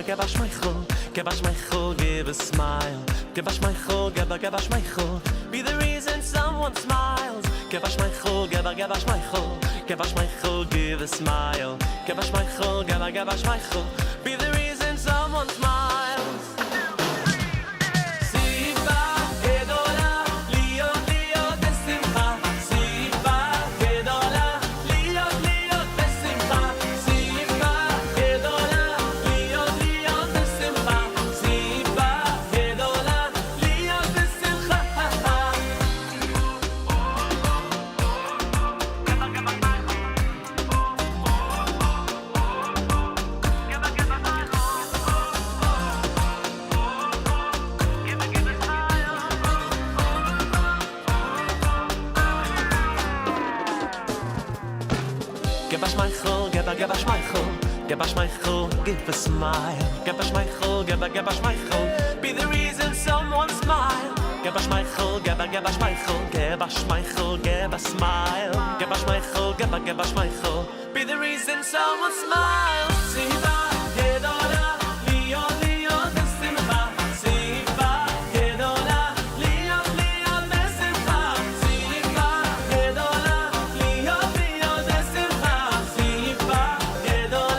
Give a schmeichel, give a smile. Give a schmeichel, give a schmeichel. Be the reason someone smiles. Give a schmeichel, give a schmeichel. Give a schmeichel, give a smile. Give a schmeichel, give a schmeichel. Be the reason someone smiles. Give a smile, give a schmeichel, give a schmeichel. Be the reason someone smile. Give a schmeichel, give a schmeichel, give a schmeichel, give a smile. Give a schmeichel, give a schmeichel. Be the reason someone smiles. Siva, gedola, lio, lio, desimcha. Siva, gedola, lio, lio, desimcha. Siva, gedola, lio, lio, desimcha. Siva, gedola.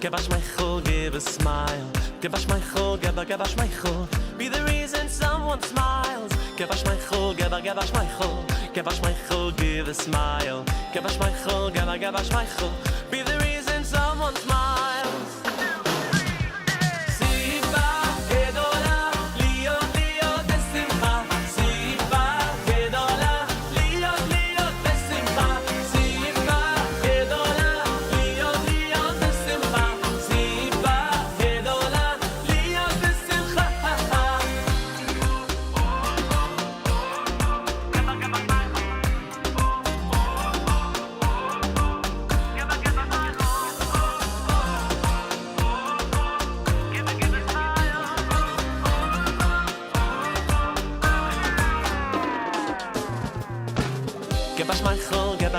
Give a schmeichel, give a smile. Give a schmeichel, give a schmeichel. Be the reason someone smiles. Give a schmeichel, give a schmeichel. Give a schmeichel, give a smile. Give a schmeichel, give a schmeichel. Be the reason someone smiles.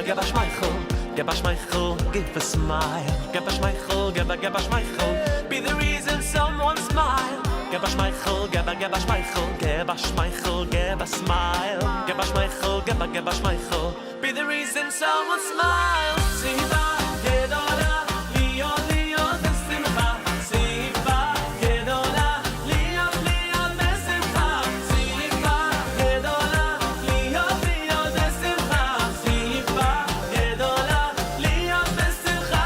give a schmeichel, give a schmeichel, give a smile. Give a schmeichel, give a schmeichel, be the reason someone smile. Give a schmeichel, give a schmeichel, give a schmeichel, give a smile. Give a schmeichel, give a schmeichel, be the reason someone smiles. Siva gedola, liot liot besimcha. Siva gedola, liot liot besimcha. Siva gedola, liot liot besimcha. Siva gedola, liot besimcha.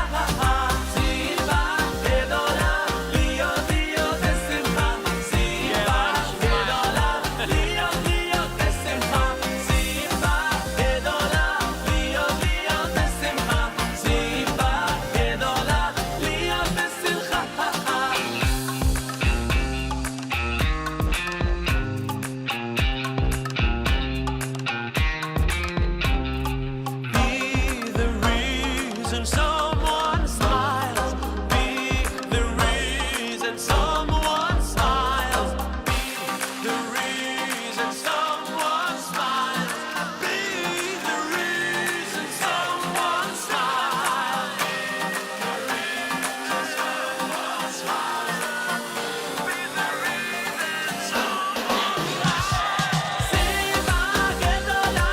Siva gedola, liot liot besimcha. Siva gedola, liot liot besimcha. Siva gedola, liot liot besimcha. Siva gedola, liot besimcha. Be the reason someone smiles. Be the reason someone smiles. Be the reason someone smiles. Be the reason someone smiles. Be the reason someone smiles. Siva gedola,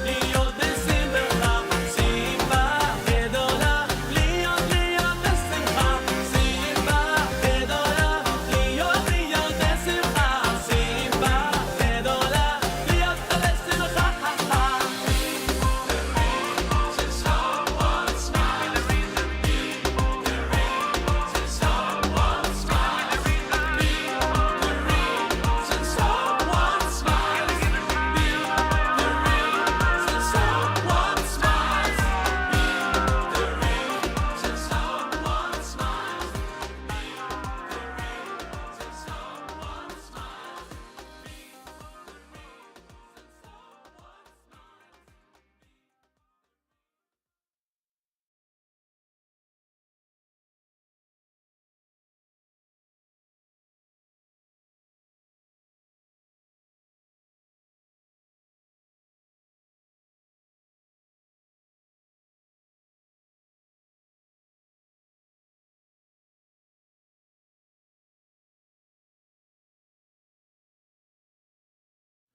liot besimcha. Siva gedola, liot liot besimcha. Siva gedola, liot liot besimcha. Siva gedola, liot besimcha. Someone smile. Be the reason someone smile.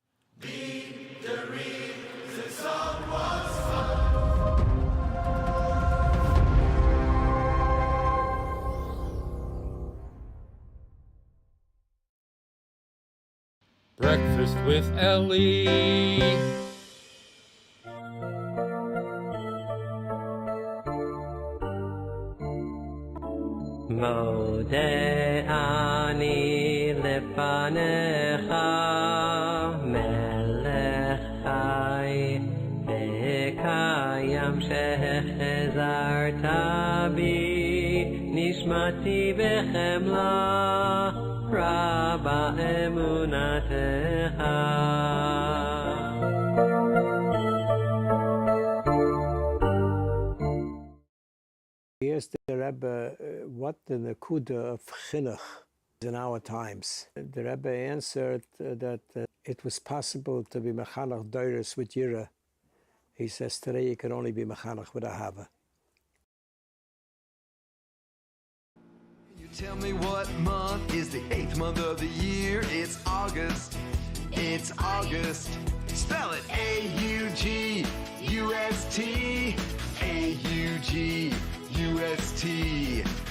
Be the reason someone smiles. Be the reason someone smiles. Be the reason someone smiles. Breakfast with Elli. Mode ani lefanecha melech chai vekayam shechezarta bi nishmati bechemla raba emunatecha. He asked the Rebbe what the Nakuda of Chinuch in our times. The Rebbe answered that it was possible to be Mechanach Doiris with Yira. He says today you can only be Mechanach with Ahava. You tell me what month is the 8th month of the year? It's August. It's August. Spell it A-U-G-U-S-T. A-U-G-U-S-T.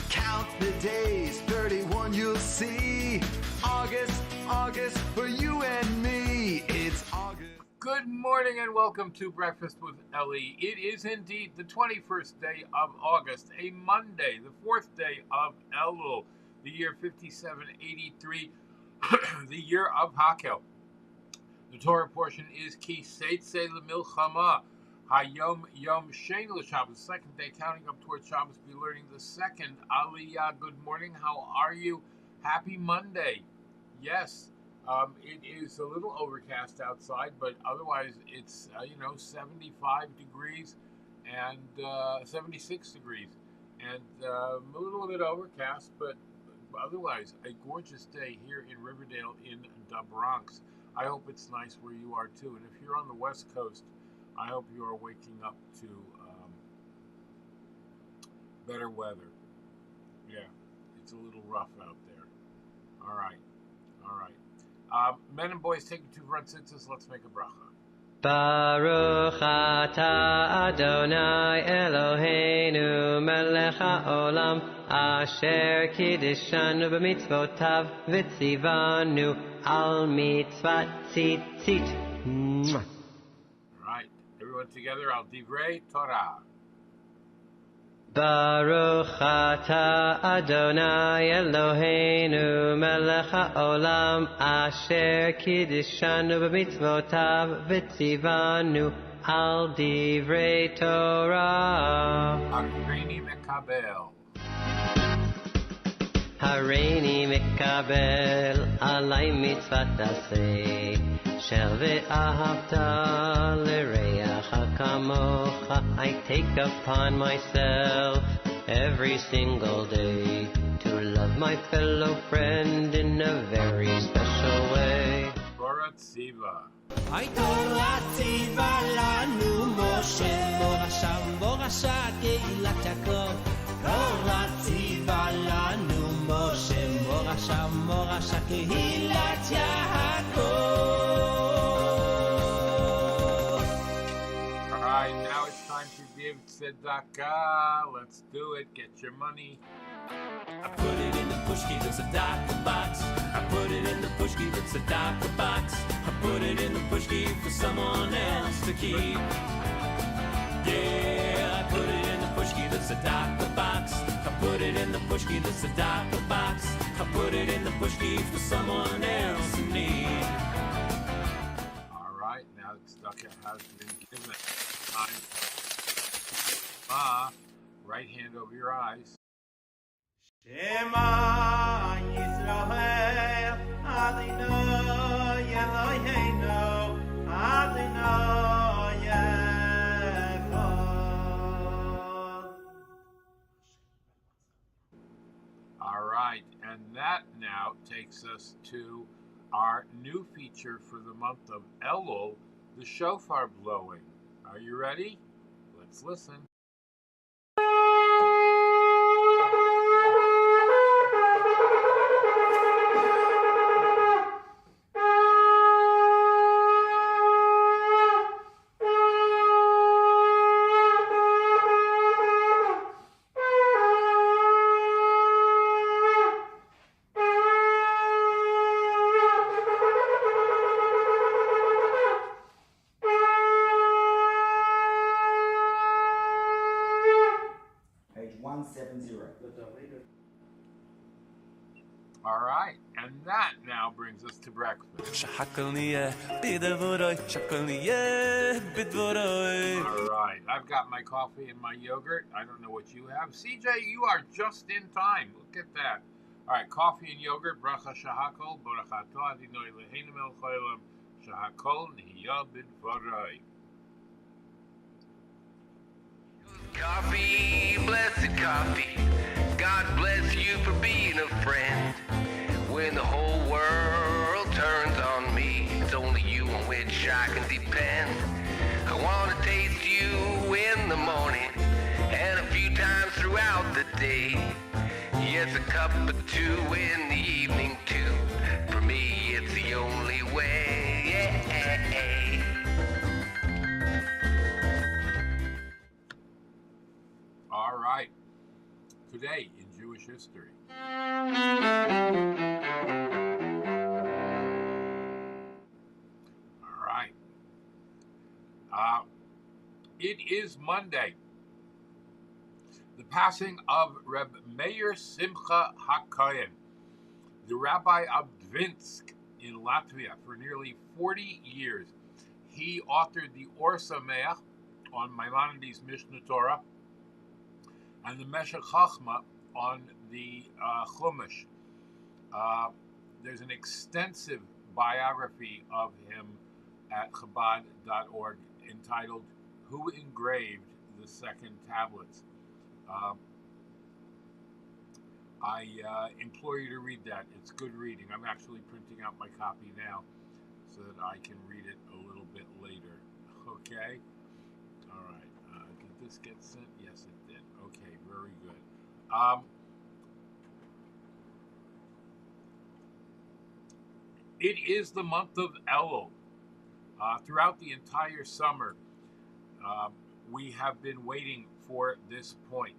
Count the days, 31 you'll see. August, August for you and me. It's August. Good morning and welcome to Breakfast with Elli. It is indeed the 21st day of August, a Monday, the 4th day of Elul, the year 5783, the year of Hakhel. The Torah portion is Teitzei l'milchama, HaYom Yom Shein l'Shabbos, the second day counting up towards Shabbos, be learning the second Aliyah. Good morning, how are you? Happy Monday. Yes. It is a little overcast outside, but otherwise it's 75 degrees and 76 degrees, and a little bit overcast, but otherwise a gorgeous day here in Riverdale in the Bronx. I hope it's nice where you are too, and if you're on the West Coast, I hope you are waking up to better weather. Yeah, it's a little rough out there. All right. Men and boys, take your 2 front sitters. Let's make a bracha. Baruch atah Adonai Eloheinu melech haolam asher kiddishanu b'mitzvotav v'tzivanu al mitzvat tzitzit. All right, everyone together. Al divrei Torah. Baruch atah Adonai Eloheinu melech haolam asher kiddishanu b'mitzvotav v'tzivanu al divrei Torah. Hareini mekabel. Hareini mekabel alai mitzvat aseh shel ve'ahavta l'reacha kamocha. I take upon myself every single day to love my fellow friend in a very special way. Torah tziva. Ay Torah tziva lanu Moshe morasha keilat Yaakov. Torah tziva lanu Moshe morasha keilat Yaakov. All right, now it's time to give tzedakah. Let's do it. Get your money. I put it in the pushki, the tzedakah box. I put it in the pushki, the tzedakah box. I put it in the pushki for someone else to keep. Yeah, I put it in the pushki, the tzedakah box. I put it in the pushki, the tzedakah box. I put it in the pushki for someone else in need. All right, now tzedakah has been given. Right hand over your eyes. Shema Yisrael Adonai Eloheinu Adonai Echad. All right, and that now takes us to our new feature for the month of Elul, the shofar blowing. Are you ready? Let's listen. All right, and that now brings us to breakfast. Hakhel Biederman, Biederman. All right, I've got my coffee and my yogurt. I don't know what you have. CJ, you are just in time. Look at that. All right, coffee and yogurt. Bracha Hakhel, Borachato Adonai Eloheinu melech haolam, Hakhel nihya b'dvaroi. Coffee, blessed coffee. God bless you for being a friend. When the whole world turns on me, it's only you on which I can depend. I want to taste you in the morning and a few times throughout the day. Yes, a cup or two in the evening too. For me, it's the only way. Yeah. All right, today in Jewish history. All right. It is Monday. The passing of Reb Meir Simcha HaKohen, the rabbi of Dvinsk in Latvia for nearly 40 years. He authored the Or Sameach on Maimonides' Mishnah Torah and the Meshech Chochmah on the Chumash. There's an extensive biography of him at Chabad.org entitled Who Engraved the Second Tablets? I implore you to read that. It's good reading. I'm actually printing out my copy now so that I can read it a little bit later. Okay? All right. Did this get sent? Yes, it did. Okay, very good. It is the month of Elul. Throughout the entire summer, we have been waiting for this point.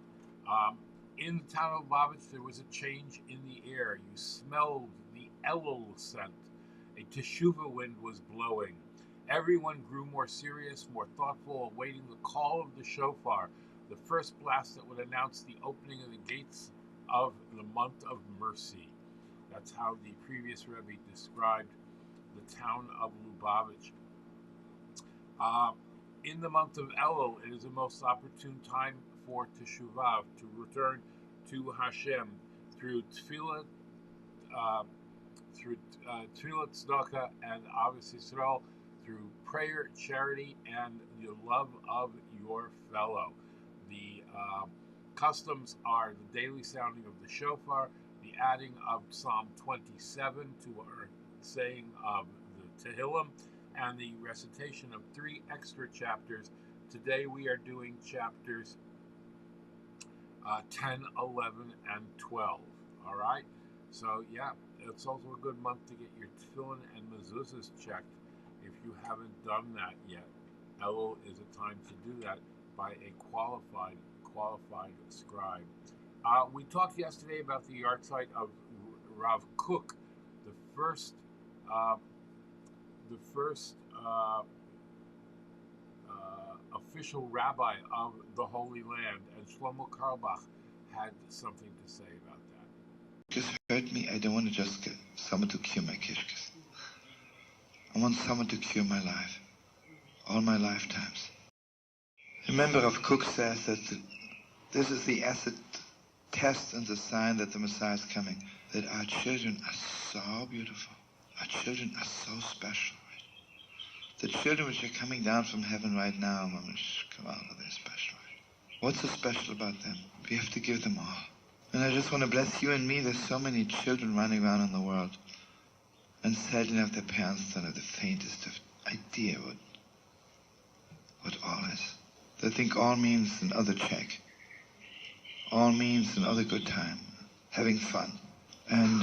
In the town of Lubavitch, there was a change in the air. You smelled the Elul scent. A teshuva wind was blowing. Everyone grew more serious, more thoughtful, awaiting the call of the shofar, the first blast that would announce the opening of the gates of the month of mercy. That's how the previous Rebbe described the town of Lubavitch. In the month of Elul, it is the most opportune time for teshuvah, to return to Hashem through tefillah, tzedakah, and Avos Yisrael, through prayer, charity, and the love of your fellow. The customs are the daily sounding of the shofar, the adding of Psalm 27 to our saying of the Tehillim, and the recitation of 3 extra chapters. Today we are doing chapters 10, 11, and 12. All right? So, yeah, it's also a good month to get your tefillin and mezuzahs checked if you haven't done that yet. Elul is a time to do that by a qualified scribe. We talked yesterday about the yahrzeit of Rav Kook, the first official rabbi of the Holy Land, and Shlomo Carlebach had something to say about that. Just hurt me. I don't want to just get someone to cure my kishkes. I want someone to cure my life, all my lifetimes. Remember, Rav Kook says that this is the acid test and the sign that the Messiah is coming, that our children are so beautiful. Our children are so special. The children which are coming down from heaven right now, come out, they're special. What's so special about them? We have to give them all. And I just want to bless you and me. There's so many children running around in the world, and sadly enough, their parents don't have the faintest of idea what all is. They think all means another check. All means another good time, having fun. And,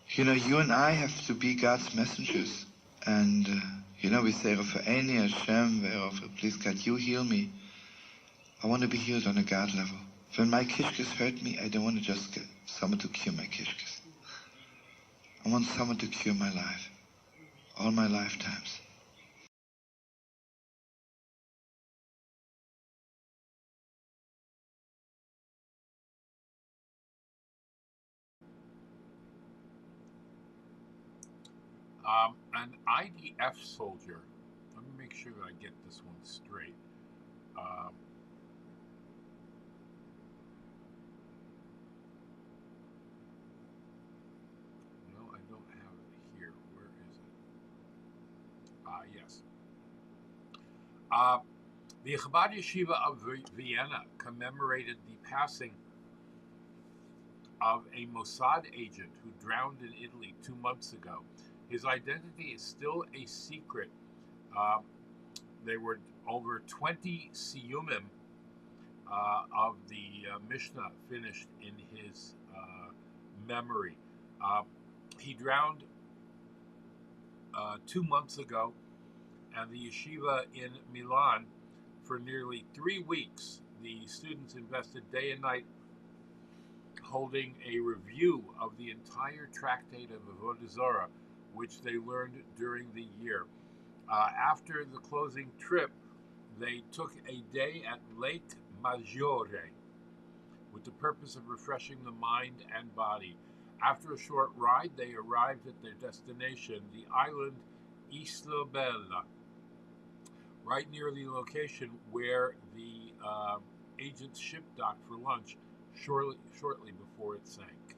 you and I have to be God's messengers. And, we say, Rafa'eni Hashem, please God, you heal me. I want to be healed on a God level. When my kishkes hurt me, I don't want to just get someone to cure my kishkes. I want someone to cure my life, all my lifetimes. An IDF soldier, let me make sure that I get this one straight. No, I don't have it here. Where is it? Yes. The Chabad Yeshiva of Vienna commemorated the passing of a Mossad agent who drowned in Italy 2 months ago. His identity is still a secret. There were over 20 siyumim of the Mishnah finished in his memory. He drowned 2 months ago, and the yeshiva in Milan, for nearly 3 weeks, the students invested day and night holding a review of the entire tractate of Avodah Zarah, which they learned during the year. After the closing trip, they took a day at Lake Maggiore with the purpose of refreshing the mind and body. After a short ride, they arrived at their destination, the island Isla Bella, right near the location where the agent's ship docked for lunch shortly before it sank.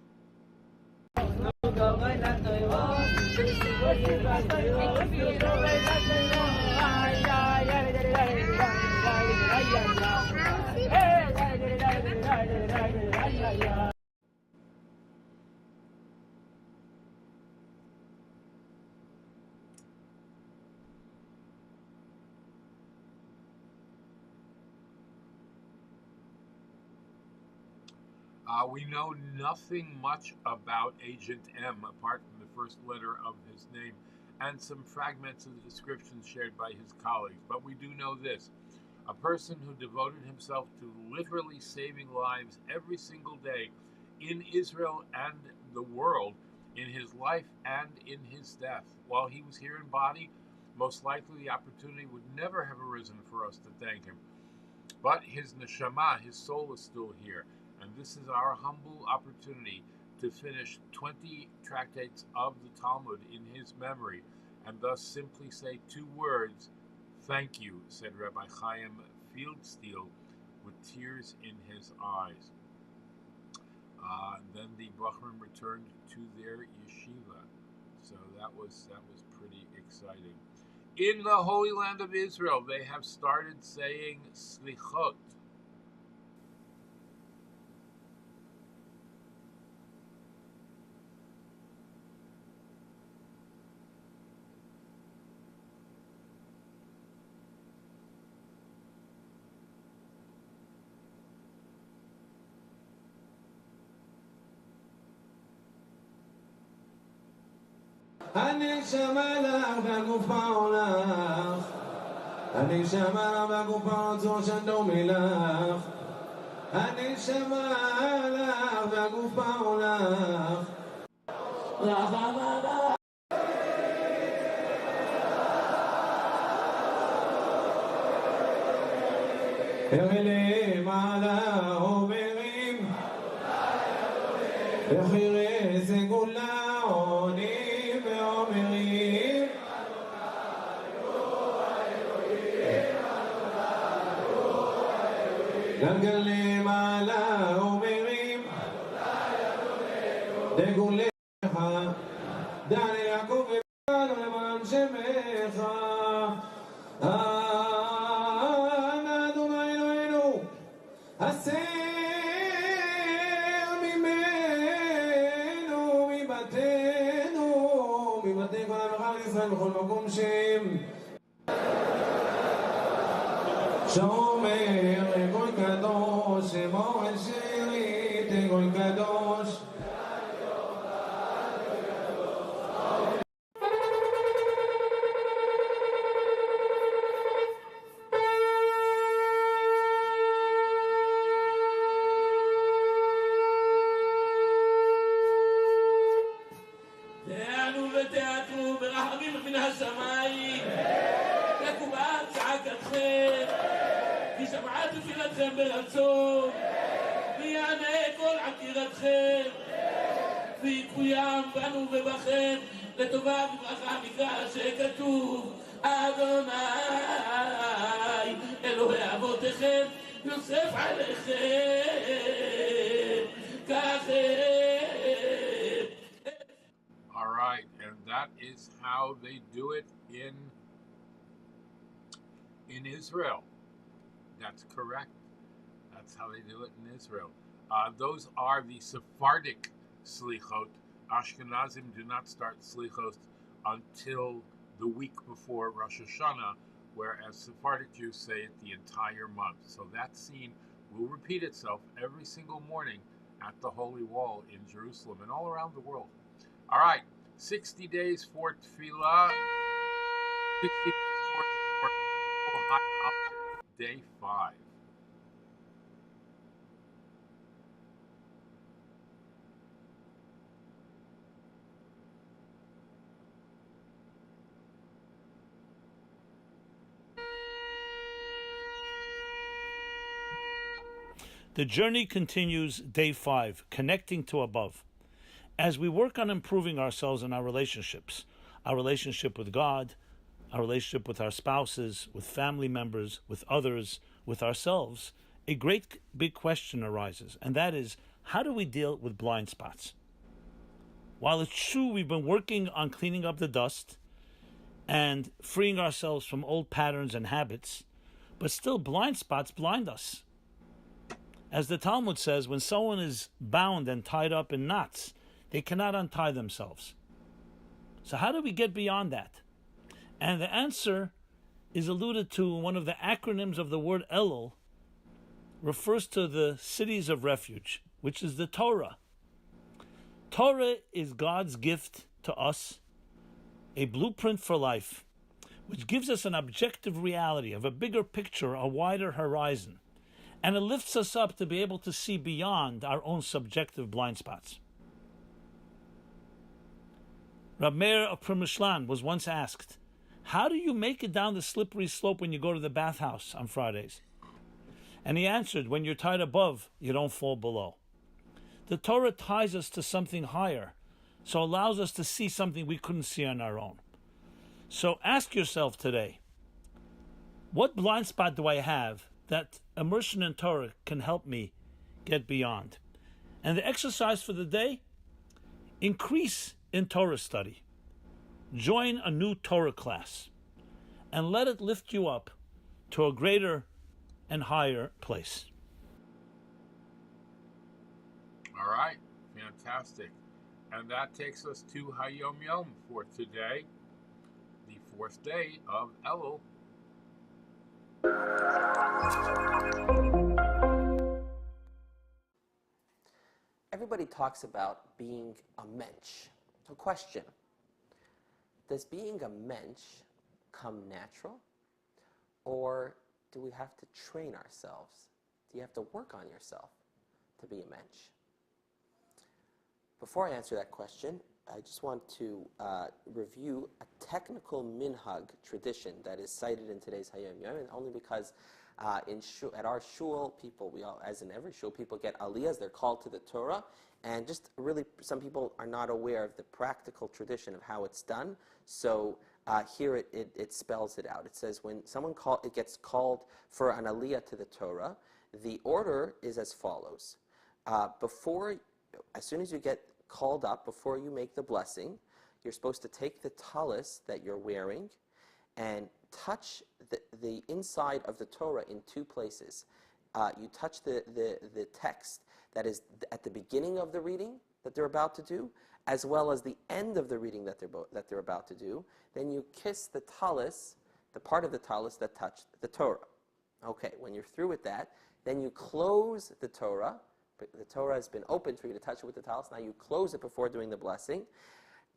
We know nothing much about Agent M, apart from the first letter of his name and some fragments of the descriptions shared by his colleagues. But we do know this: a person who devoted himself to literally saving lives every single day in Israel and the world, in his life and in his death. While he was here in body, most likely the opportunity would never have arisen for us to thank him. But his neshama, his soul, is still here, and this is our humble opportunity to finish 20 tractates of the Talmud in his memory, and thus simply say 2 words: "Thank you," said Rabbi Chaim Fieldsteel with tears in his eyes. Then the Bachrim returned to their yeshiva, so that was pretty exciting. In the Holy Land of Israel, they have started saying slichot. הנשמה לך והגוף העולך, הנשמה לך והגוף העולך שדומי לך, הנשמה לך והגוף העולך, רחמה לך. אלה מעלה אומרים, וחירי סגולה עונים ואומרים, גלגלי מעלה אומרים, דגוליך, דן יעקב ובנו למען שמך. הסר ממנו, מבתנו, מבתי כל עמך ישראל בכל מקום שם. שומר אגוי קדוש, שמו אל שירית אגוי קדוש. ותיעתרו ברחמים מן השמיים, לקומה צעקתכם, כי שמעה תפילתכם ברצון, ויענה כל עתירתכם, ויקוים בנו ובכם לטובה וברכה מקרא שכתוב: אדוני אלוהי אבותיכם יוסף עליכם ככם. All right, and that is how they do it in Israel. That's correct. That's how they do it in Israel. Those are the Sephardic slichot. Ashkenazim do not start slichot until the week before Rosh Hashanah, whereas Sephardic Jews say it the entire month. So that scene will repeat itself every single morning at the Holy Wall in Jerusalem and all around the world. All right, 60 days for Tefillah, 60 days for day 5. The journey continues day 5, connecting to above. As we work on improving ourselves and our relationship with God, our relationship with our spouses, with family members, with others, with ourselves, a great big question arises, and that is, how do we deal with blind spots? While it's true we've been working on cleaning up the dust and freeing ourselves from old patterns and habits, but still blind spots blind us. As the Talmud says, when someone is bound and tied up in knots, they cannot untie themselves. So how do we get beyond that? And the answer is alluded to in one of the acronyms of the word Elul, refers to the cities of refuge. which is the Torah. Torah is God's gift to us, a blueprint for life, which gives us an objective reality of a bigger picture, a wider horizon, and it lifts us up to be able to see beyond our own subjective blind spots. Rab Meir of Primishlan was once asked, how do you make it down the slippery slope when you go to the bathhouse on Fridays? And he answered, when you're tied above, you don't fall below. The Torah ties us to something higher, so allows us to see something we couldn't see on our own. So ask yourself today, what blind spot do I have that immersion in Torah can help me get beyond? And the exercise for the day, increase in Torah study. Join a new Torah class and let it lift you up to a greater and higher place. All right, fantastic. And that takes us to HaYom Yom for today, the fourth day of Elul. Everybody talks about being a mensch. So question, does being a mensch come natural? Or do we have to train ourselves? Do you have to work on yourself to be a mensch? Before I answer that question, I just want to review a technical minhag tradition that is cited in today's HaYom Yom, and only because at our shul, people, as in every shul, people get Aliyahs, they're called to the Torah, and just really, some people are not aware of the practical tradition of how it's done, so here it spells it out. It says when someone gets called for an Aliyah to the Torah, the order is as follows. As soon as you get called up, before you make the blessing, you're supposed to take the talis that you're wearing and touch the inside of the Torah in two places. You touch the text that is at the beginning of the reading that they're about to do, as well as the end of the reading that they're about to do. Then you kiss the talis, the part of the talis that touched the Torah. Okay, when you're through with that, then you close the Torah. The Torah has been opened for you to touch it with the talis. Now you close it before doing the blessing.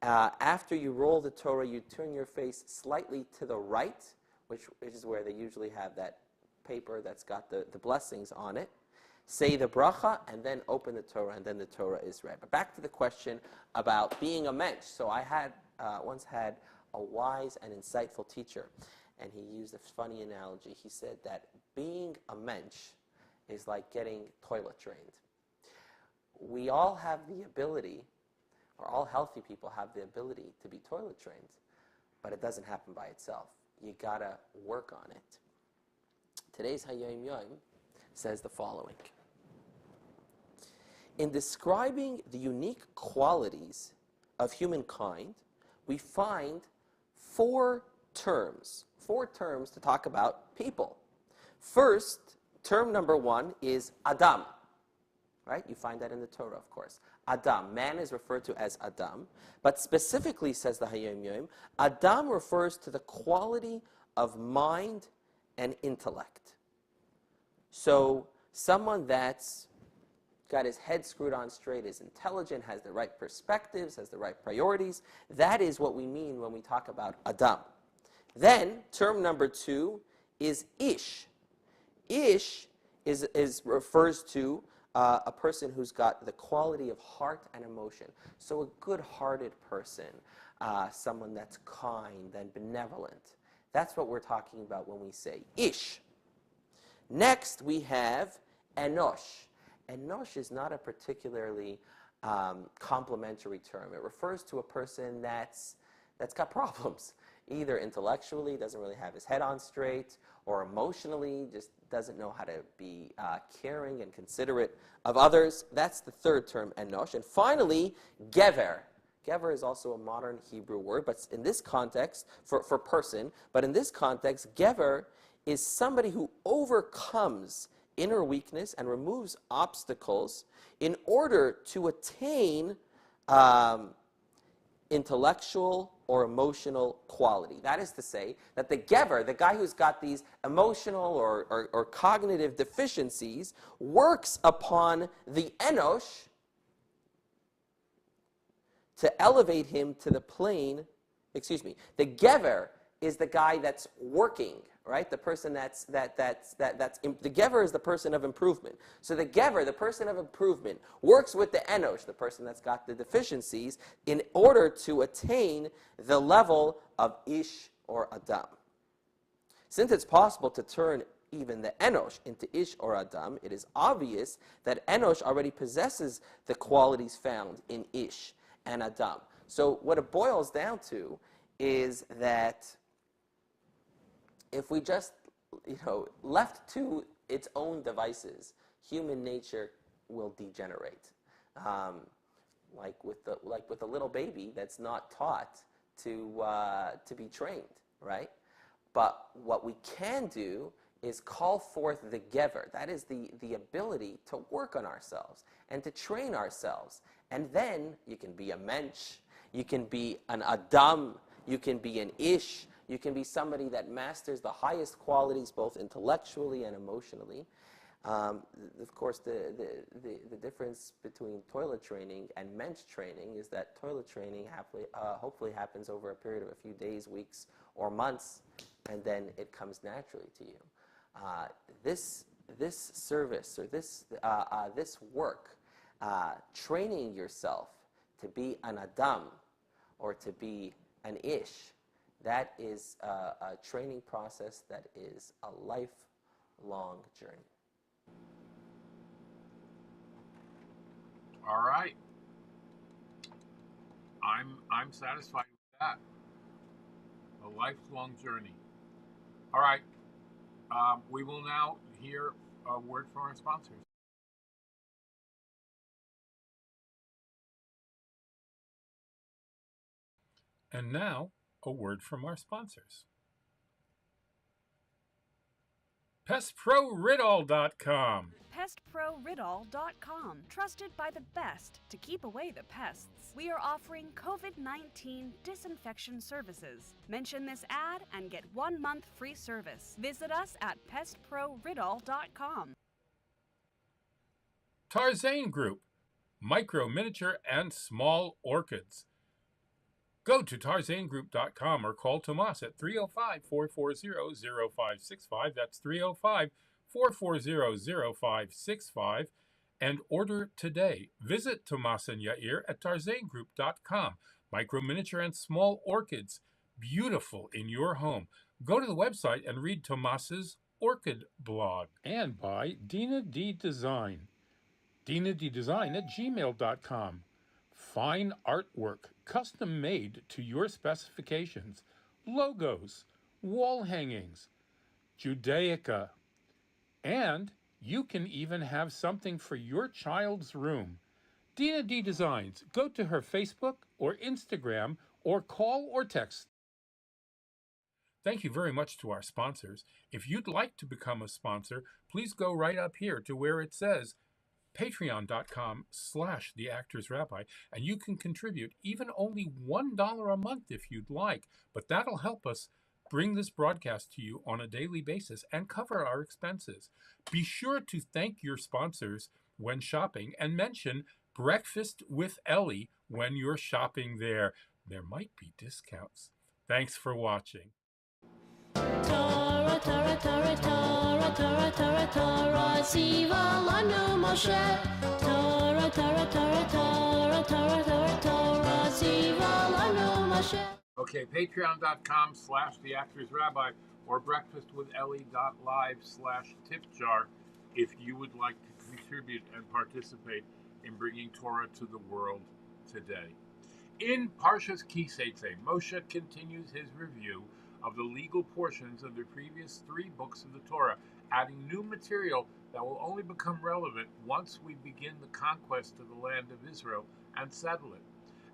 After you roll the Torah, you turn your face slightly to the right, which is where they usually have that paper that's got the blessings on it. Say the bracha, and then open the Torah, and then the Torah is read. But back to the question about being a mensch. So I once had a wise and insightful teacher, and he used a funny analogy. He said that being a mensch is like getting toilet trained. We all have the ability, or all healthy people have the ability to be toilet trained, but it doesn't happen by itself. You gotta work on it. Today's HaYom Yom says the following. In describing the unique qualities of humankind, we find four terms to talk about people. First, term number one is Adam. Right? You find that in the Torah, of course. Adam. Man is referred to as Adam. But specifically, says the HaYom Yom, Adam refers to the quality of mind and intellect. So, someone that's got his head screwed on straight, is intelligent, has the right perspectives, has the right priorities. That is what we mean when we talk about Adam. Then, term number two is Ish. Ish refers to a person who's got the quality of heart and emotion. So a good-hearted person, someone that's kind and benevolent. That's what we're talking about when we say Ish. Next, we have Enosh. Enosh is not a particularly complimentary term. It refers to a person that's got problems. Either intellectually, doesn't really have his head on straight, or emotionally, just doesn't know how to be caring and considerate of others. That's the third term, Enosh. And finally, Gever. Gever is also a modern Hebrew word, but in this context, for person, but in this context, Gever is somebody who overcomes inner weakness and removes obstacles in order to attain intellectual or emotional quality. That is to say that the gever, the guy who's got these emotional or cognitive deficiencies, works upon the enosh to elevate him to the plane. The gever is the guy that's working, right? The person the gever is the person of improvement. So the gever, the person of improvement, works with the enosh, the person that's got the deficiencies, in order to attain the level of ish or adam. Since it's possible to turn even the enosh into ish or adam, it is obvious that enosh already possesses the qualities found in ish and adam. So what it boils down to is that if we just, left to its own devices, human nature will degenerate. Like with a little baby that's not taught to be trained, right? But what we can do is call forth the gever. That is the ability to work on ourselves and to train ourselves. And then you can be a mensch, you can be an adam, you can be an ish, you can be somebody that masters the highest qualities both intellectually and emotionally. Of course, the difference between toilet training and mensch training is that toilet training hopefully happens over a period of a few days, weeks, or months, and then it comes naturally to you. This service or this work, training yourself to be an adam or to be an ish, that is a training process that is a lifelong journey. All right. I'm satisfied with that. A lifelong journey. All right. We will now hear a word from our sponsors. And now, a word from our sponsors. PestProRidol.com. PestProRidol.com. Trusted by the best to keep away the pests. We are offering COVID-19 disinfection services. Mention this ad and get 1 month free service. Visit us at PestProRidol.com. Tarzane Group. Micro, miniature, and small orchids. Go to tarzanegroup.com or call Tomas at 305-440-0565. That's 305-440-0565. And order today. Visit Tomas and Yair at tarzanegroup.com. Micro, miniature, and small orchids. Beautiful in your home. Go to the website and read Tomas's orchid blog. And by Dina D Design. DinaDDesign@gmail.com. Fine artwork, custom made to your specifications, logos, wall hangings, Judaica, and you can even have something for your child's room. Dina D Designs. Go to her Facebook or Instagram or call or text. Thank you very much to our sponsors. If you'd like to become a sponsor, please go right up here to where it says patreon.com/theactorsrabbi, and you can contribute even only $1 a month if you'd like, but that'll help us bring this broadcast to you on a daily basis and cover our expenses. Be sure to thank your sponsors when shopping and mention Breakfast with Elli when you're shopping there. There might be discounts. Thanks for watching. Torah, Torah, Torah, Torah, Torah, Torah, Torah, Tziva lanu Moshe. Torah, Torah, Torah, Torah, Torah, Torah, Torah, Tziva lanu Moshe. Okay, patreon.com/theactorsrabbi or breakfastwithelli.live/tipjar if you would like to contribute and participate in bringing Torah to the world today. In Parshas Teitzei, Moshe continues his review of the legal portions of the previous 3 books of the Torah, adding new material that will only become relevant once we begin the conquest of the land of Israel and settle it.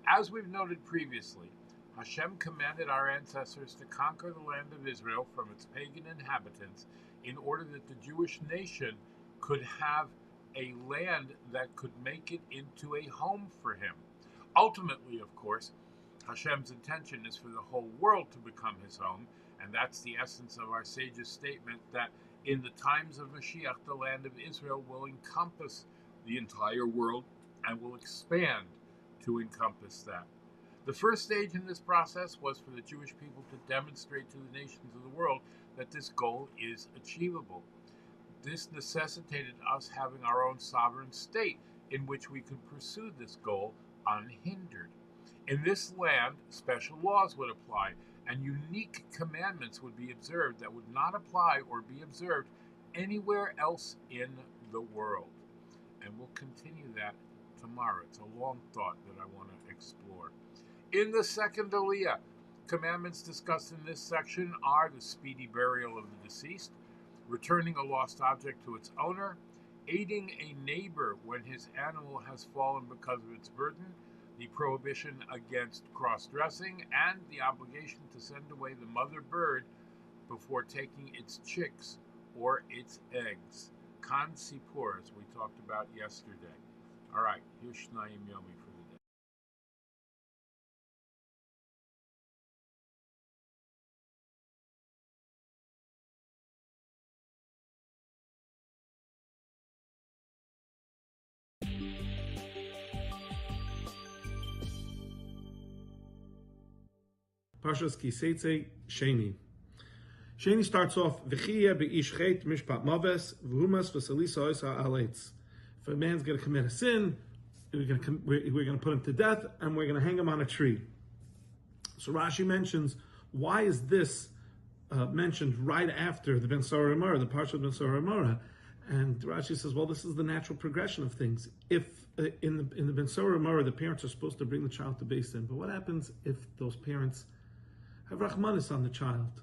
As we've noted previously, Hashem commanded our ancestors to conquer the land of Israel from its pagan inhabitants in order that the Jewish nation could have a land that could make it into a home for him. Ultimately, of course, Hashem's intention is for the whole world to become his home, and that's the essence of our sage's statement that in the times of Mashiach, the land of Israel will encompass the entire world and will expand to encompass that. The first stage in this process was for the Jewish people to demonstrate to the nations of the world that this goal is achievable. This necessitated us having our own sovereign state in which we could pursue this goal unhindered. In this land, special laws would apply, and unique commandments would be observed that would not apply or be observed anywhere else in the world. And we'll continue that tomorrow. It's a long thought that I want to explore. In the second Aliyah, commandments discussed in this section are the speedy burial of the deceased, returning a lost object to its owner, aiding a neighbor when his animal has fallen because of its burden, the prohibition against cross-dressing, and the obligation to send away the mother bird before taking its chicks or its eggs. Kan Sipur, as we talked about yesterday. All right, here's Shnayim Yomi for the day. Parshas Teitzei Sheni. Sheni starts off V'chiyeh be'ish chet mishpat maves v'humas v'salisa oisa aletz. If a man's going to commit a sin, we're going to put him to death and we're going to hang him on a tree. So Rashi mentions, why is this mentioned right after the Ben Sora Amora, the Parsha of Ben Sora Amora? And Rashi says, well, this is the natural progression of things. If in the Ben Sora Amora, the parents are supposed to bring the child to Beis Din, but what happens if those parents have Rachmanis on the child?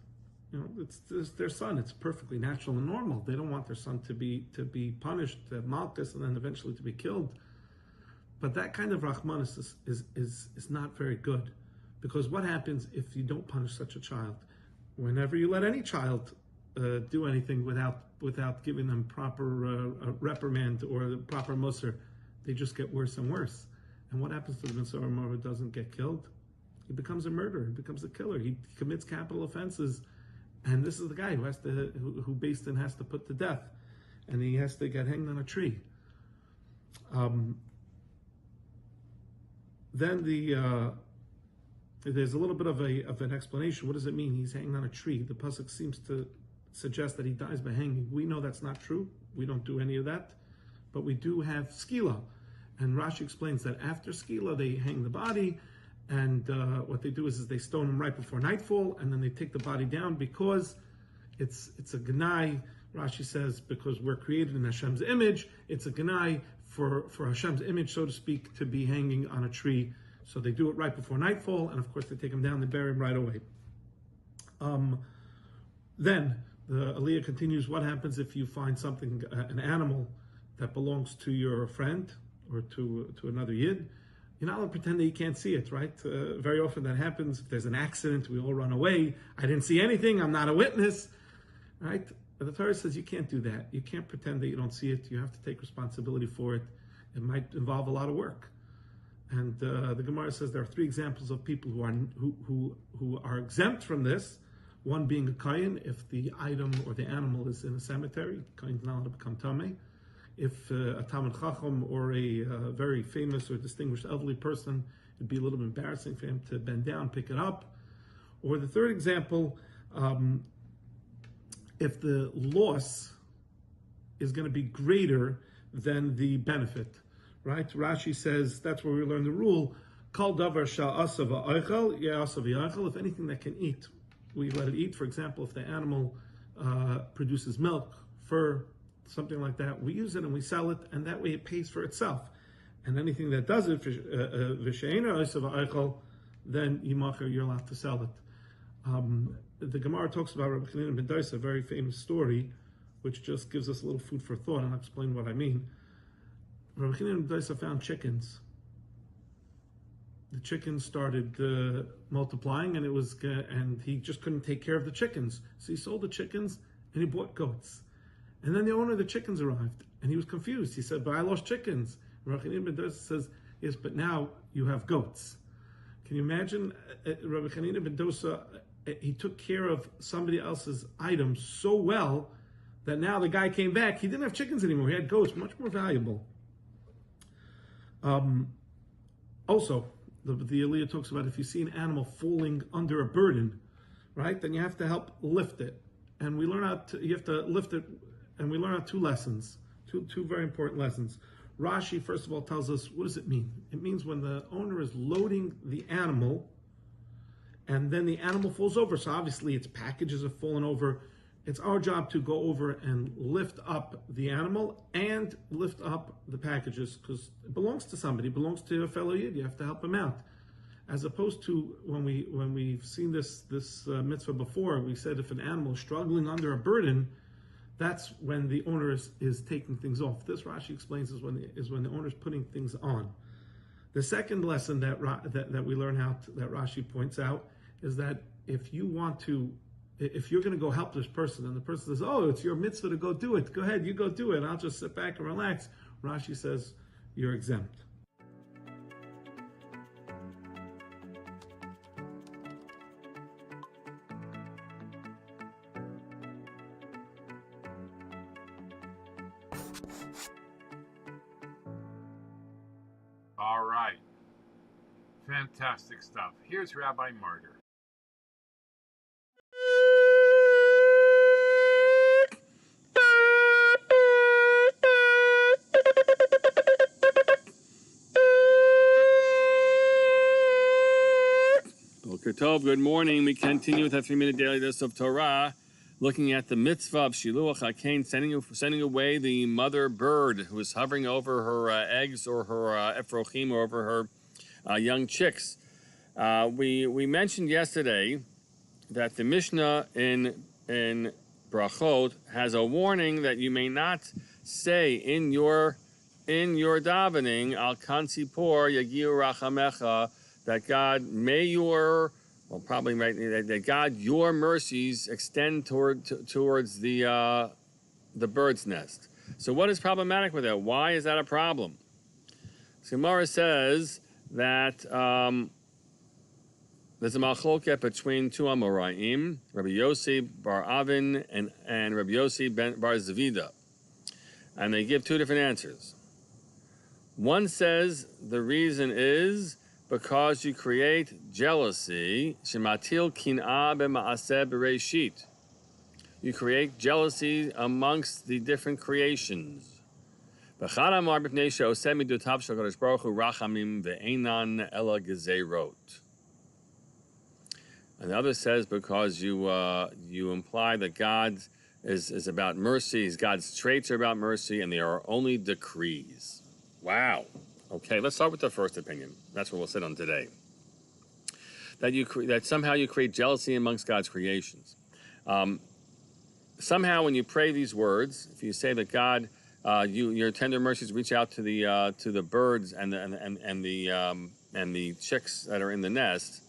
You know, it's their son. It's perfectly natural and normal. They don't want their son to be punished, to have malchus, and then eventually to be killed. But that kind of Rachmanis is not very good, because what happens if you don't punish such a child? Whenever you let any child do anything without giving them proper reprimand or the proper musar, they just get worse and worse. And what happens to the Ben Sora Amora who doesn't get killed? He becomes a murderer. He becomes a killer. He commits capital offenses, and this is the guy who Beis Din has to put to death, and he has to get hanged on a tree. Then there's a little bit of an explanation. What does it mean? He's hanging on a tree. The pasuk seems to suggest that he dies by hanging. We know that's not true. We don't do any of that, but we do have skila, and Rashi explains that after skila they hang the body. And what they do is they stone him right before nightfall, and then they take the body down because it's a genai. Rashi says, because we're created in Hashem's image, it's a genai for Hashem's image, so to speak, to be hanging on a tree. So they do it right before nightfall, and of course they take him down, they bury him right away. Then the Aliyah continues, what happens if you find something, an animal that belongs to your friend or to another yid? You're not allowed to pretend that you can't see it, right? Very often that happens. If there's an accident, we all run away. I didn't see anything. I'm not a witness, right? But the Torah says you can't do that. You can't pretend that you don't see it. You have to take responsibility for it. It might involve a lot of work. And the Gemara says there are three examples of people who are exempt from this. One being a kohen, if the item or the animal is in a cemetery, kohen is not allowed to become tamei. If a Talmid Chacham or a very famous or distinguished elderly person, it'd be a little bit embarrassing for him to bend down, pick it up. Or the third example, if the loss is going to be greater than the benefit, right? Rashi says that's where we learn the rule: Kol davar sha'asav ha'ochel ya'asav ha'ochel. If anything that can eat, we let it eat. For example, if the animal produces milk, fur, something like that, we use it and we sell it, and that way it pays for itself. And anything that does it, then you're allowed to sell it. The Gemara talks about Rabbi Chanina ben Dosa, a very famous story, which just gives us a little food for thought, and I'll explain what I mean. Rabbi Chanina ben Dosa found chickens. The chickens started multiplying, and he just couldn't take care of the chickens. So he sold the chickens and he bought goats. And then the owner of the chickens arrived, and he was confused. He said, but I lost chickens. Rabbi Chanina ben Dosa says, yes, but now you have goats. Can you imagine Rabbi Hanina ben Dosa? He took care of somebody else's items so well that now the guy came back. He didn't have chickens anymore. He had goats, much more valuable. Also, the Aliyah talks about if you see an animal falling under a burden, right, then you have to help lift it. And we learn out you have to lift it, and we learn out two lessons, two very important lessons. Rashi, first of all, tells us, what does it mean? It means when the owner is loading the animal, and then the animal falls over, so obviously its packages have fallen over. It's our job to go over and lift up the animal and lift up the packages, because it belongs to somebody, it belongs to a fellow Yid. You have to help him out. As opposed to when we've seen this mitzvah before, we said if an animal is struggling under a burden, that's when the owner is taking things off. This Rashi explains is when the owner is putting things on. The second lesson that we learn that Rashi points out is that if you're going to go help this person, and the person says, "Oh, it's your mitzvah to go do it. Go ahead, you go do it. I'll just sit back and relax." Rashi says you're exempt. All right. Fantastic stuff. Here's Rabbi Martyr. Boker Tov, good morning. We continue with our 3-minute daily dose of Torah, looking at the mitzvah of Shiluach HaKain, sending away the mother bird who is hovering over her eggs or her efrochim, or over her young chicks. We mentioned yesterday that the Mishnah in Brachot has a warning that you may not say in your davening, Al Kansipor Yagiu Rachamecha, that God may your mercies extend towards the bird's nest. So what is problematic with that? Why is that a problem? Gemara says that there's a machloket between two Amoraim, Rabbi Yossi bar Avin and Rabbi Yossi bar Zavida, and they give two different answers. One says the reason is because you create jealousy. Shematil kin'ah b'ma'aseh b'reishit. You create jealousy amongst the different creations. B'chad amar b'pnei she'oseh midotav shel HaKadosh Baruch Hu rachamim ve'einan ela gezerot. And the other says because you imply that God is about mercy, God's traits are about mercy, and they are only decrees. Wow. Okay, let's start with the first opinion. That's what we'll sit on today. That somehow you create jealousy amongst God's creations. Somehow, when you pray these words, if you say that God, your tender mercies reach out to the birds and the chicks that are in the nest,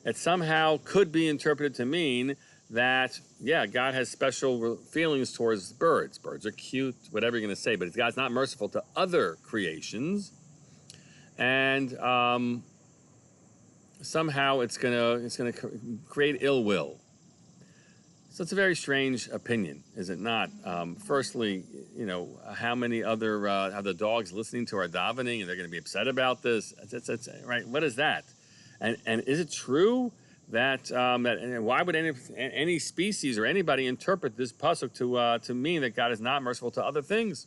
it somehow could be interpreted to mean that, yeah, God has special feelings towards birds. Birds are cute, whatever you're going to say, but God's not merciful to other creations. And somehow it's gonna create ill will. So it's a very strange opinion, is it not? Firstly, how many other are the dogs listening to our davening, and they're going to be upset about this? It's right. What is that? And is it true that and why would any species or anybody interpret this pasuk to mean that God is not merciful to other things?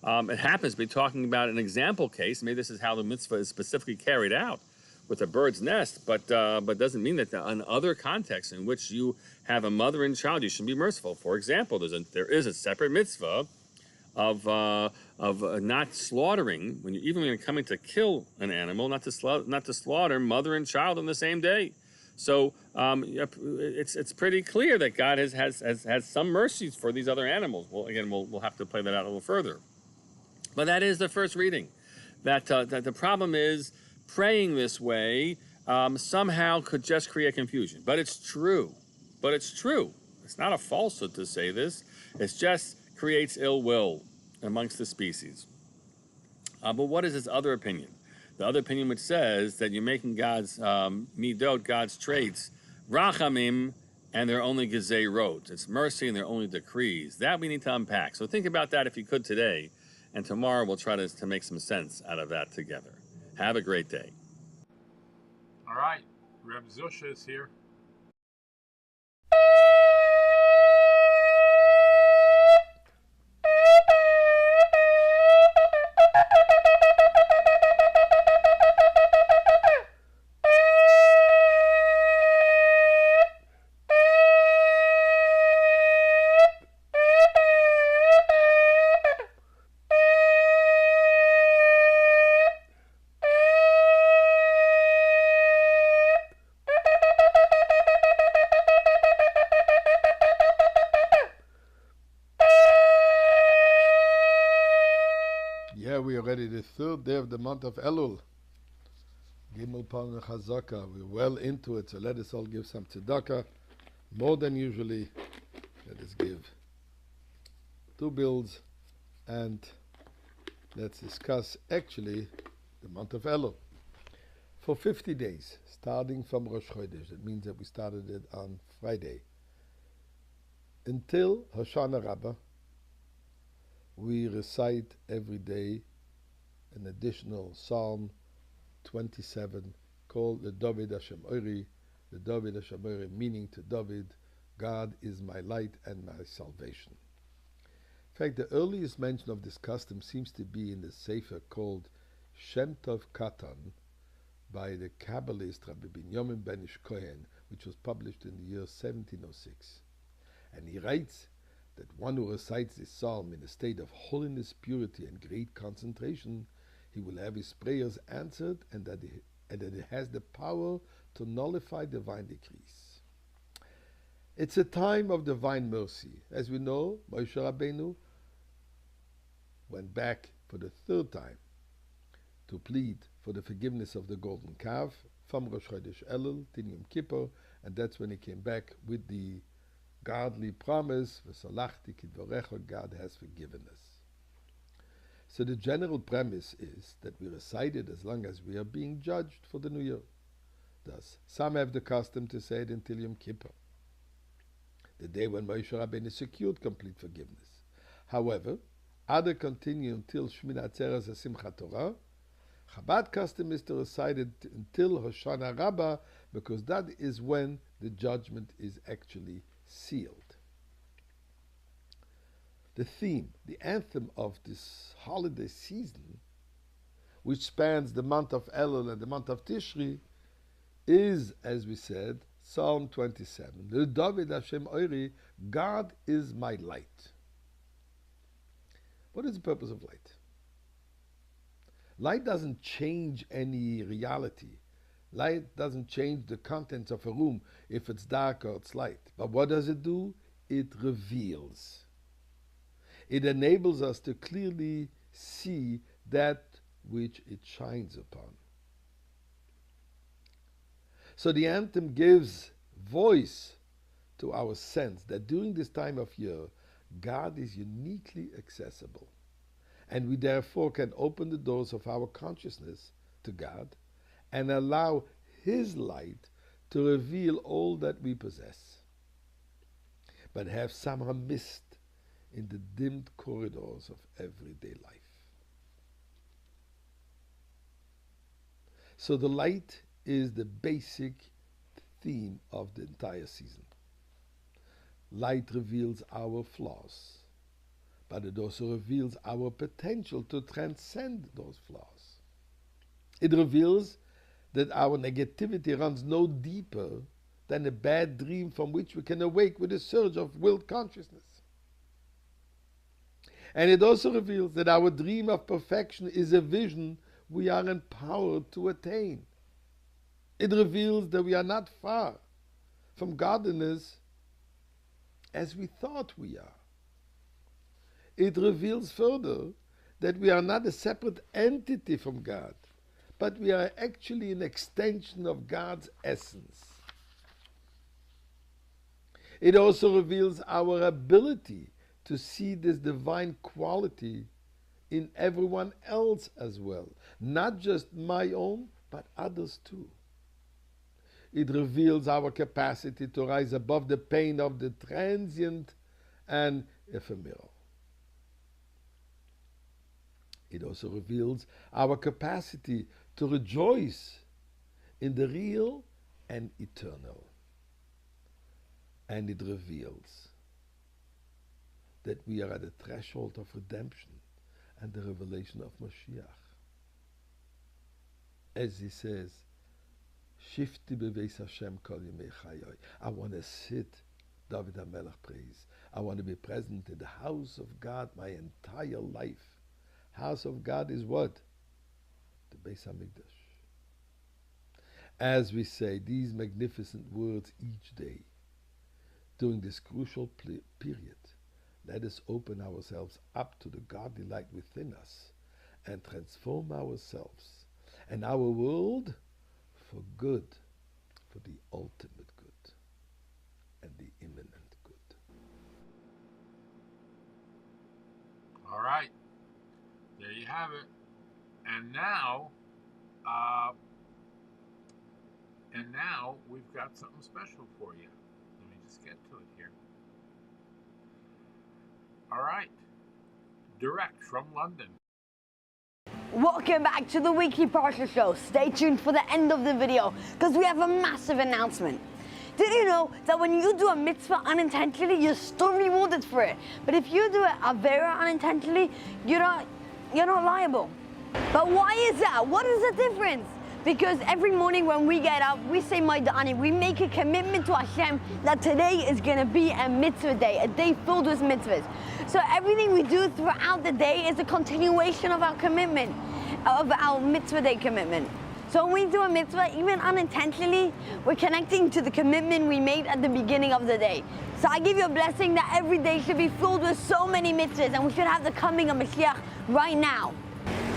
It happens to be talking about an example case. Maybe this is how the mitzvah is specifically carried out with a bird's nest, but doesn't mean that in other contexts in which you have a mother and child, you should be merciful. For example, there is a separate mitzvah of not slaughtering when you're coming to kill an animal, not to slaughter mother and child on the same day. So it's pretty clear that God has some mercies for these other animals. Well, again, we'll have to play that out a little further. But that is the first reading. That the problem is praying this way somehow could just create confusion. But it's true. It's not a falsehood to say this. It just creates ill will amongst the species. But what is this other opinion? The other opinion which says that you're making God's midot, God's traits, rachamim, and they're only gezerot. It's mercy and they're only decrees. That we need to unpack. So think about that if you could today, and tomorrow we'll try to make some sense out of that together. Have a great day. All right, Reb Zusha is here. We are already the third day of the month of Elul. Gimel Pan Chazaka. We're well into it, so let us all give some tzedakah, more than usually. Let us give 2 bills, and let's discuss actually the month of Elul. For 50 days, starting from Rosh Chodesh, that means that we started it on Friday, until Hoshana Rabbah, we recite every day an additional Psalm 27 called the David Hashem Ori, the David Hashem Ori, meaning to David, God is my light and my salvation. In fact, the earliest mention of this custom seems to be in the Sefer called Shem Tov Katan by the Kabbalist Rabbi Biederman ben Ish Kohen, which was published in the year 1706. And he writes that one who recites this psalm in a state of holiness, purity, and great concentration, he will have his prayers answered, and that it has the power to nullify divine decrees. It's a time of divine mercy. As we know, Moshe Rabbeinu went back for the 3rd time to plead for the forgiveness of the golden calf from Rosh Chodesh Elul to Yom Kippur, and that's when he came back with the godly promise, V'salachti kidvorecha, God has forgiven us. So the general premise is that we recite it as long as we are being judged for the new year. Thus, some have the custom to say it until Yom Kippur, the day when Moshe Rabbeinu secured complete forgiveness. However, others continue until Shmini Atzeres Simchat Torah. Chabad custom is to recite it until Hoshana Rabbah, because that is when the judgment is actually sealed. The theme, the anthem of this holiday season, which spans the month of Elul and the month of Tishri, is, as we said, Psalm 27. The David Hashem Ori, God is my light. What is the purpose of light? Light doesn't change any reality. Light doesn't change the contents of a room if it's dark or it's light. But what does it do? It reveals. It enables us to clearly see that which it shines upon. So the anthem gives voice to our sense that during this time of year, God is uniquely accessible. And we therefore can open the doors of our consciousness to God and allow His light to reveal all that we possess, but have somehow missed in the dimmed corridors of everyday life. So the light is the basic theme of the entire season. Light reveals our flaws, but it also reveals our potential to transcend those flaws. It reveals that our negativity runs no deeper than a bad dream from which we can awake with a surge of willed consciousness. And it also reveals that our dream of perfection is a vision we are empowered to attain. It reveals that we are not far from godliness as we thought we are. It reveals further that we are not a separate entity from God, but we are actually an extension of God's essence. It also reveals our ability to see this divine quality in everyone else as well, not just my own, but others too. It reveals our capacity to rise above the pain of the transient and ephemeral. It also reveals our capacity to rejoice in the real and eternal. And it reveals that we are at the threshold of redemption and the revelation of Mashiach. As he says, Shifti beveis Hashem kol yemei chayoi. I want to sit, David HaMelech prays. I want to be present in the house of God my entire life. House of God is what? The Beis HaMikdash. As we say these magnificent words each day, during this crucial period, let us open ourselves up to the godly light within us and transform ourselves and our world for good, for the ultimate good and the imminent good. All right. There you have it. And now we've got something special for you. Let me just get to it here. All right. Direct from London. Welcome back to the weekly Parsha show. Stay tuned for the end of the video because we have a massive announcement. Did you know that when you do a mitzvah unintentionally, you're still rewarded for it? But if you do a avera unintentionally, you're not liable. But why is that? What is the difference? Because every morning when we get up, we say Maidani, we make a commitment to Hashem that today is going to be a mitzvah day, a day filled with mitzvahs. So everything we do throughout the day is a continuation of our commitment, of our mitzvah day commitment. So when we do a mitzvah, even unintentionally, we're connecting to the commitment we made at the beginning of the day. So I give you a blessing that every day should be filled with so many mitzvahs, and we should have the coming of Mashiach right now.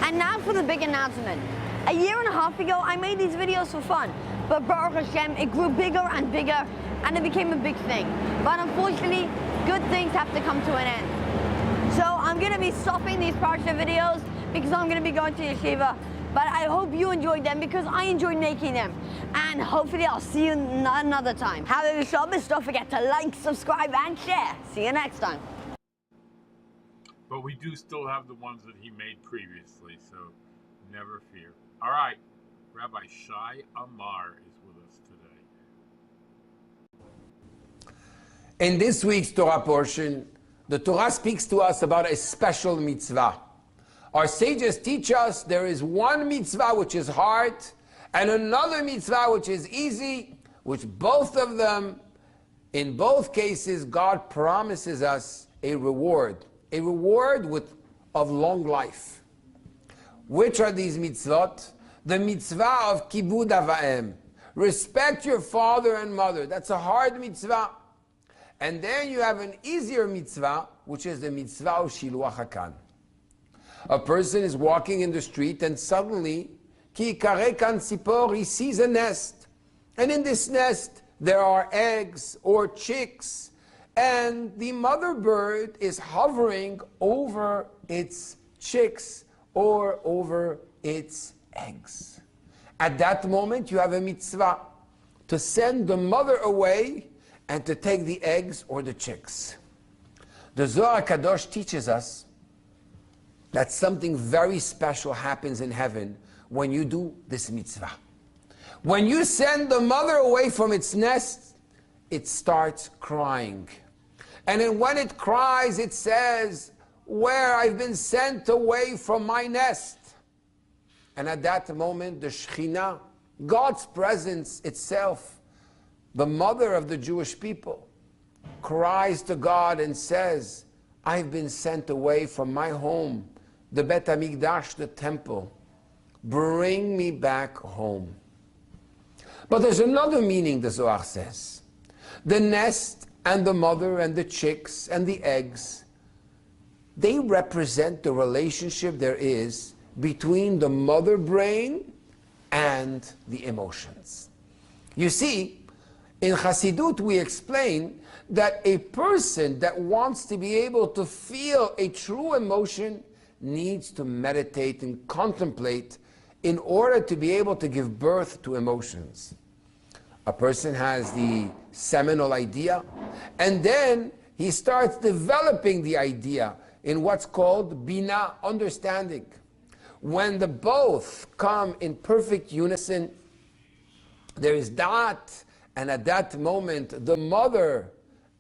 And now for the big announcement. A year and a half ago, I made these videos for fun, but Baruch Hashem, it grew bigger and bigger, and it became a big thing. But unfortunately, good things have to come to an end. So I'm going to be stopping these Parsha videos because I'm going to be going to yeshiva. But I hope you enjoyed them because I enjoyed making them. And hopefully I'll see you another time. Have a good Shabbos. Don't forget to like, subscribe, and share. See you next time. But we do still have the ones that he made previously, so never fear. All right, Rabbi Shai Amar is with us today. In this week's Torah portion, the Torah speaks to us about a special mitzvah. Our sages teach us there is one mitzvah which is hard and another mitzvah which is easy, which both of them, in both cases, God promises us a reward of long life. Which are these mitzvot? The mitzvah of kibud avaim. Respect your father and mother. That's a hard mitzvah. And then you have an easier mitzvah, which is the mitzvah of shiluach hakan. A person is walking in the street and suddenly, ki kareh kan tzipor, he sees a nest. And in this nest, there are eggs or chicks. And the mother bird is hovering over its chicks or over its eggs. At that moment, you have a mitzvah to send the mother away and to take the eggs or the chicks. The Zohar Kadosh teaches us that something very special happens in heaven when you do this mitzvah. When you send the mother away from its nest, it starts crying. And then when it cries, it says, where I've been sent away from my nest. And at that moment, the Shekhinah, God's presence itself, the mother of the Jewish people, cries to God and says, I've been sent away from my home, the Bet HaMikdash, the temple. Bring me back home. But there's another meaning, the Zohar says. The nest and the mother and the chicks and the eggs, they represent the relationship there is between the mother brain and the emotions. You see, in Hasidut we explain that a person that wants to be able to feel a true emotion needs to meditate and contemplate in order to be able to give birth to emotions. A person has the seminal idea, and then he starts developing the idea in what's called bina, understanding. When the both come in perfect unison, there is da'at, and at that moment, the mother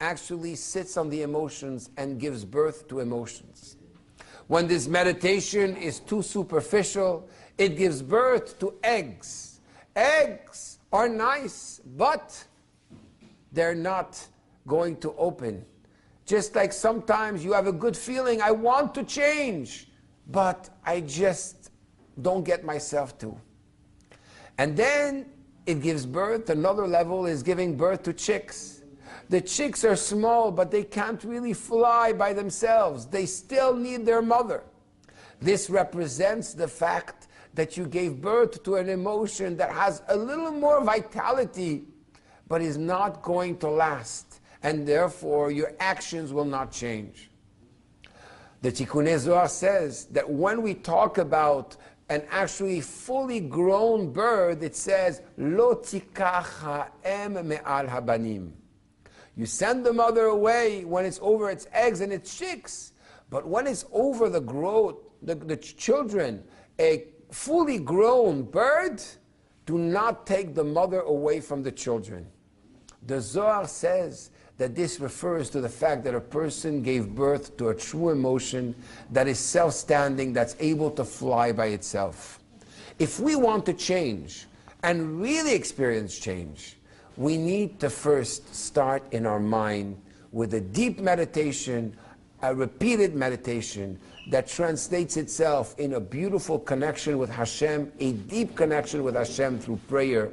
actually sits on the emotions and gives birth to emotions. When this meditation is too superficial, it gives birth to eggs. Eggs are nice, but they're not going to open. Just like sometimes you have a good feeling, I want to change, but I just don't get myself to. And then it gives birth, another level is giving birth to chicks. The chicks are small, but they can't really fly by themselves. They still need their mother. This represents the fact that you gave birth to an emotion that has a little more vitality, but is not going to last, and therefore your actions will not change. The Tikkunei Zohar says that when we talk about an actually fully grown bird, it says, Lo tikach ha'em me'al habanim. You send the mother away when it's over its eggs and its chicks, but when it's over the growth, the children, a fully grown bird, do not take the mother away from the children. The Zohar says that this refers to the fact that a person gave birth to a true emotion that is self-standing, that's able to fly by itself. If we want to change and really experience change, we need to first start in our mind with a deep meditation, a repeated meditation that translates itself in a beautiful connection with Hashem, a deep connection with Hashem through prayer.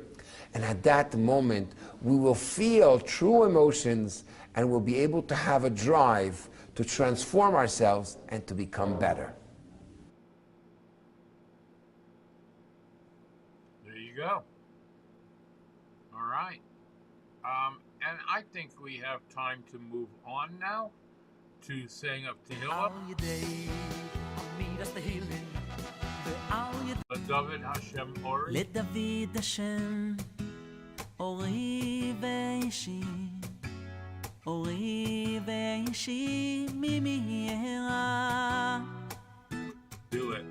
And at that moment, we will feel true emotions and we'll be able to have a drive to transform ourselves and to become better. There you go. All right. And I think we have time to move on now to saying of Tehillah. David Hashem Ori. לדוד השם אורי ואישי, אורי ואישי ממהרה. Do it.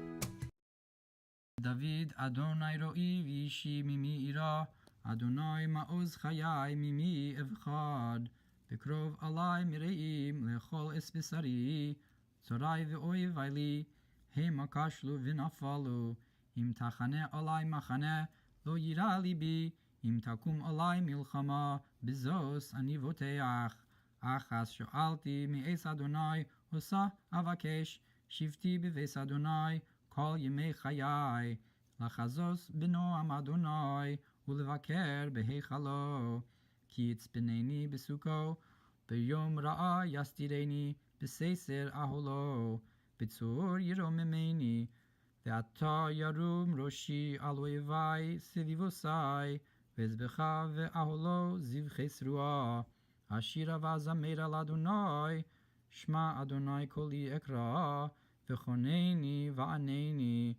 דוד אדוני רואי ואישי ממי ירא, אדוני מעוז חיי ממי אבחר, בקרוב עלי מרעים לכל אספסרי, צורי ואויבי לי, המה כשלו ונפלו, אם תחנה עלי מחנה, לא יירא ליבי, אם תקום עלי מלחמה, בזוס אני בוטח. אך אז שאלתי מעש אדוני, עושה אבקש, שבתי בבית אדוני, כל ימי חיי, לחזוס בנועם אדוני, ולבקר בהיכלו, כי יצפנני בסוכו, ביום רעה יסתירני, בססר אהלו, בצור ירוממני, ועתה ירום ראשי על אויבי סביבוסי, ואזבחה ואהלו זבחי שרועה, אשירה ואזמר על אדוני, שמע אדוני קולי אקרא, וחונני וענני,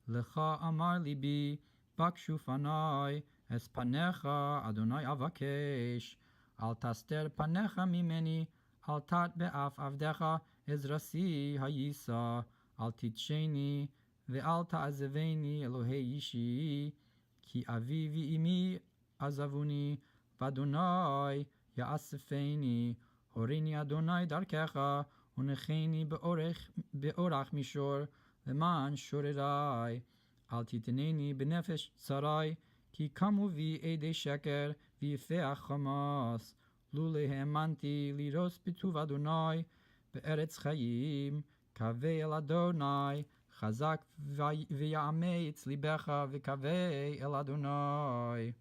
לך אמר ליבי, בקשו פני, אס פניך אדוני אבקש, אל תסתר פניך ממני, אל תט באף עבדך, עזרתי הייסה, אל תתשני, ואל תעזבני אלוהי אישי, כי אבי ואמי עזבוני, ואדוני יאספני, הוריני אדוני דרכך, ונחני באורך מישור, למען שוררי, אל תתנני בנפש צרי, כי קמו בי עדי שקר, ויפח חמאס, לולא האמנתי לירוס בטוב אדוני, בארץ חיים, קווה אל אדוני, חזק ויאמץ ליבך, וקווה אל אדוני.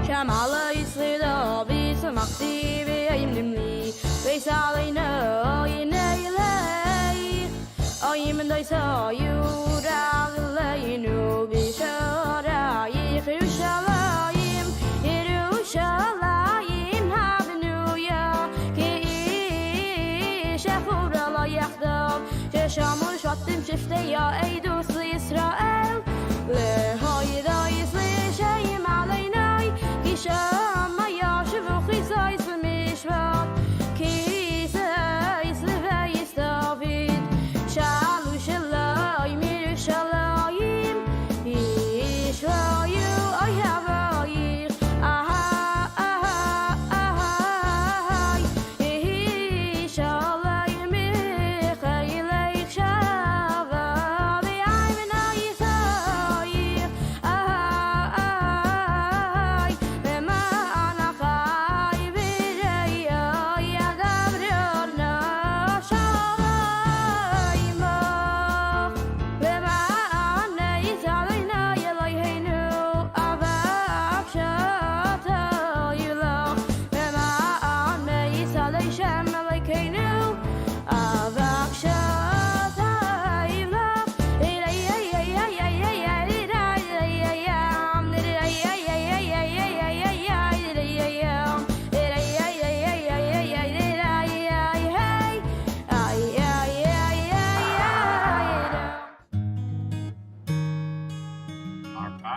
שמע לישראל ושמחתי וימנים לי ויסעלינו יני אלי אוים דייסו יורע אלינו בשערייך ירושלים ירושלים הבנויה כאיש אפור עלייך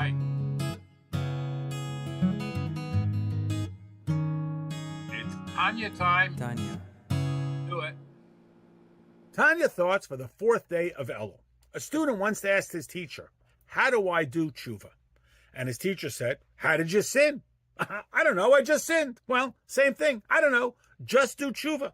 right. It's Tanya time. Tanya. Do it. Tanya thoughts for the fourth day of Elul. A student once asked his teacher, "How do I do tshuva?" And his teacher said, "How did you sin?" "I don't know, I just sinned." "Well, same thing. I don't know, just do tshuva."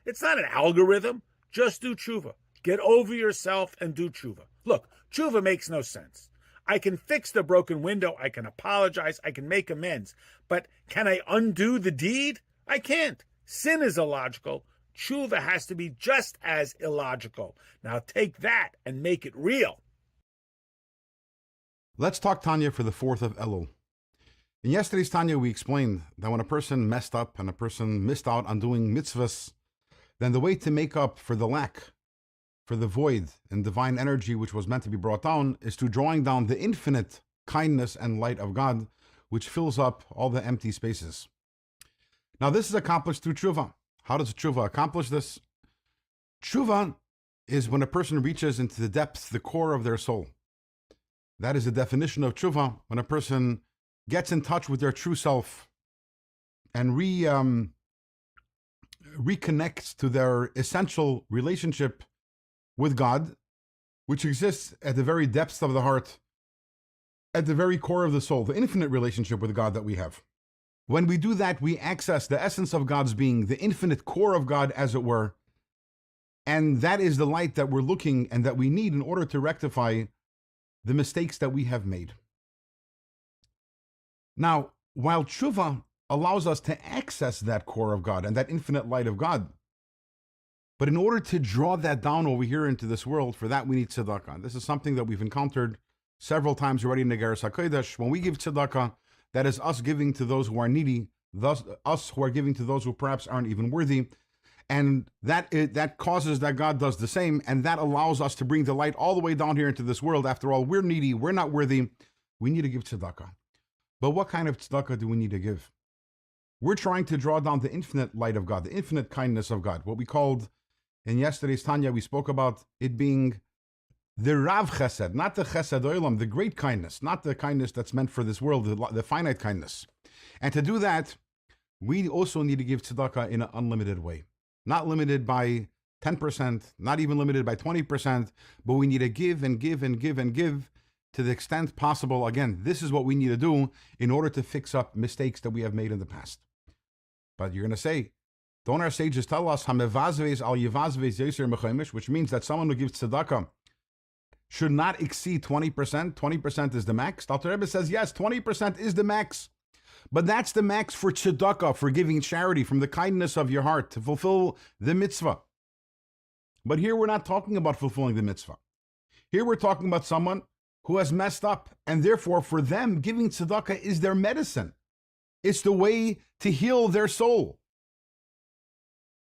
It's not an algorithm, just do tshuva. Get over yourself and do tshuva. Look, tshuva makes no sense. I can fix the broken window, I can apologize, I can make amends, but can I undo the deed? I can't. Sin is illogical. Tshuva has to be just as illogical. Now take that and make it real. Let's talk Tanya for the 4th of Elul. In yesterday's Tanya, we explained that when a person messed up and a person missed out on doing mitzvahs, then the way to make up for the lack, for the void in divine energy which was meant to be brought down, is to drawing down the infinite kindness and light of God, which fills up all the empty spaces. Now this is accomplished through tshuva. How does tshuva accomplish this? Tshuva is when a person reaches into the depths, the core of their soul. That is the definition of tshuva, when a person gets in touch with their true self and reconnects to their essential relationship with God, which exists at the very depths of the heart, at the very core of the soul, the infinite relationship with God that we have. When we do that, we access the essence of God's being, the infinite core of God, as it were, and that is the light that we're looking and that we need in order to rectify the mistakes that we have made. Now, while tshuva allows us to access that core of God and that infinite light of God, but in order to draw that down over here into this world, for that we need tzedakah. This is something that we've encountered several times already in the Geras HaKodesh. When we give tzedakah, that is us giving to those who are needy, thus us who are giving to those who perhaps aren't even worthy, and that causes that God does the same, and that allows us to bring the light all the way down here into this world. After all, we're needy, we're not worthy, we need to give tzedakah. But what kind of tzedakah do we need to give? We're trying to draw down the infinite light of God, the infinite kindness of God, what we called, in yesterday's Tanya, we spoke about it being the Rav Chesed, not the Chesed Olam, the great kindness, not the kindness that's meant for this world, the finite kindness. And to do that, we also need to give tzedakah in an unlimited way. Not limited by 10%, not even limited by 20%, but we need to give and give and give and give to the extent possible. Again, this is what we need to do in order to fix up mistakes that we have made in the past. But you're going to say, don't our sages tell us, which means that someone who gives tzedakah should not exceed 20%. 20% is the max. Dr. Rebbe says, yes, 20% is the max. But that's the max for tzedakah, for giving charity from the kindness of your heart to fulfill the mitzvah. But here we're not talking about fulfilling the mitzvah. Here we're talking about someone who has messed up, and therefore for them, giving tzedakah is their medicine. It's the way to heal their soul.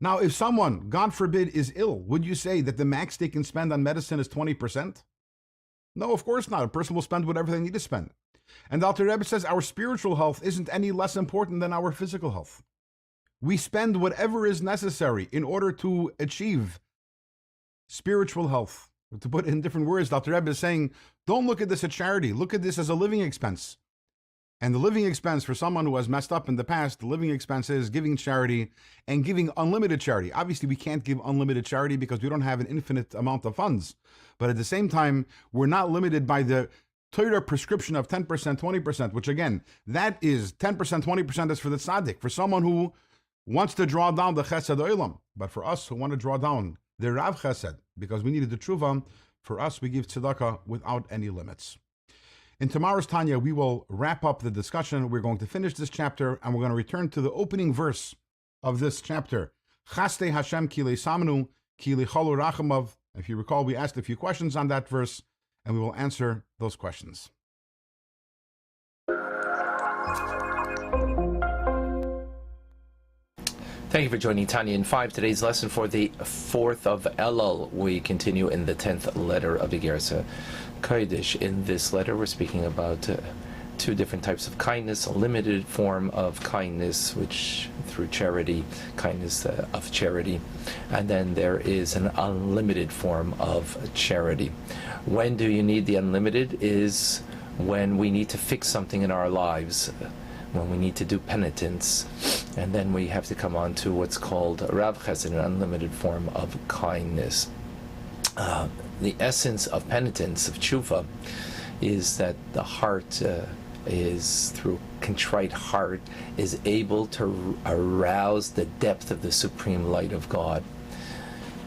Now, if someone, God forbid, is ill, would you say that the max they can spend on medicine is 20%? No, of course not. A person will spend whatever they need to spend. And the Alter Rebbe says our spiritual health isn't any less important than our physical health. We spend whatever is necessary in order to achieve spiritual health. To put it in different words, the Alter Rebbe is saying, don't look at this as charity. Look at this as a living expense. And the living expense for someone who has messed up in the past, the living expense is giving charity and giving unlimited charity. Obviously, we can't give unlimited charity because we don't have an infinite amount of funds. But at the same time, we're not limited by the Torah prescription of 10%, 20%, which again, that is 10%, 20% is for the tzaddik, for someone who wants to draw down the chesed olam. But for us who want to draw down the Rav chesed, because we needed the tshuva, for us we give tzedakah without any limits. In tomorrow's Tanya, we will wrap up the discussion. We're going to finish this chapter, and we're going to return to the opening verse of this chapter. Chaste Hashem ki leisamenu ki lichalu rachamav. If you recall, we asked a few questions on that verse, and we will answer those questions. Thank you for joining Tanya in 5. Today's lesson for the 4th of Elul. We continue in the 10th letter of the Geras HaKodesh. In this letter, we're speaking about two different types of kindness: a limited form of kindness, which through charity, kindness of charity, and then there is an unlimited form of charity. When do you need the unlimited? Is when we need to fix something in our lives, when we need to do penitence, and then we have to come on to what's called Rav Chesed, an unlimited form of kindness. The essence of penitence, of tshuva, is that the heart is, through contrite heart, is able to arouse the depth of the supreme light of God.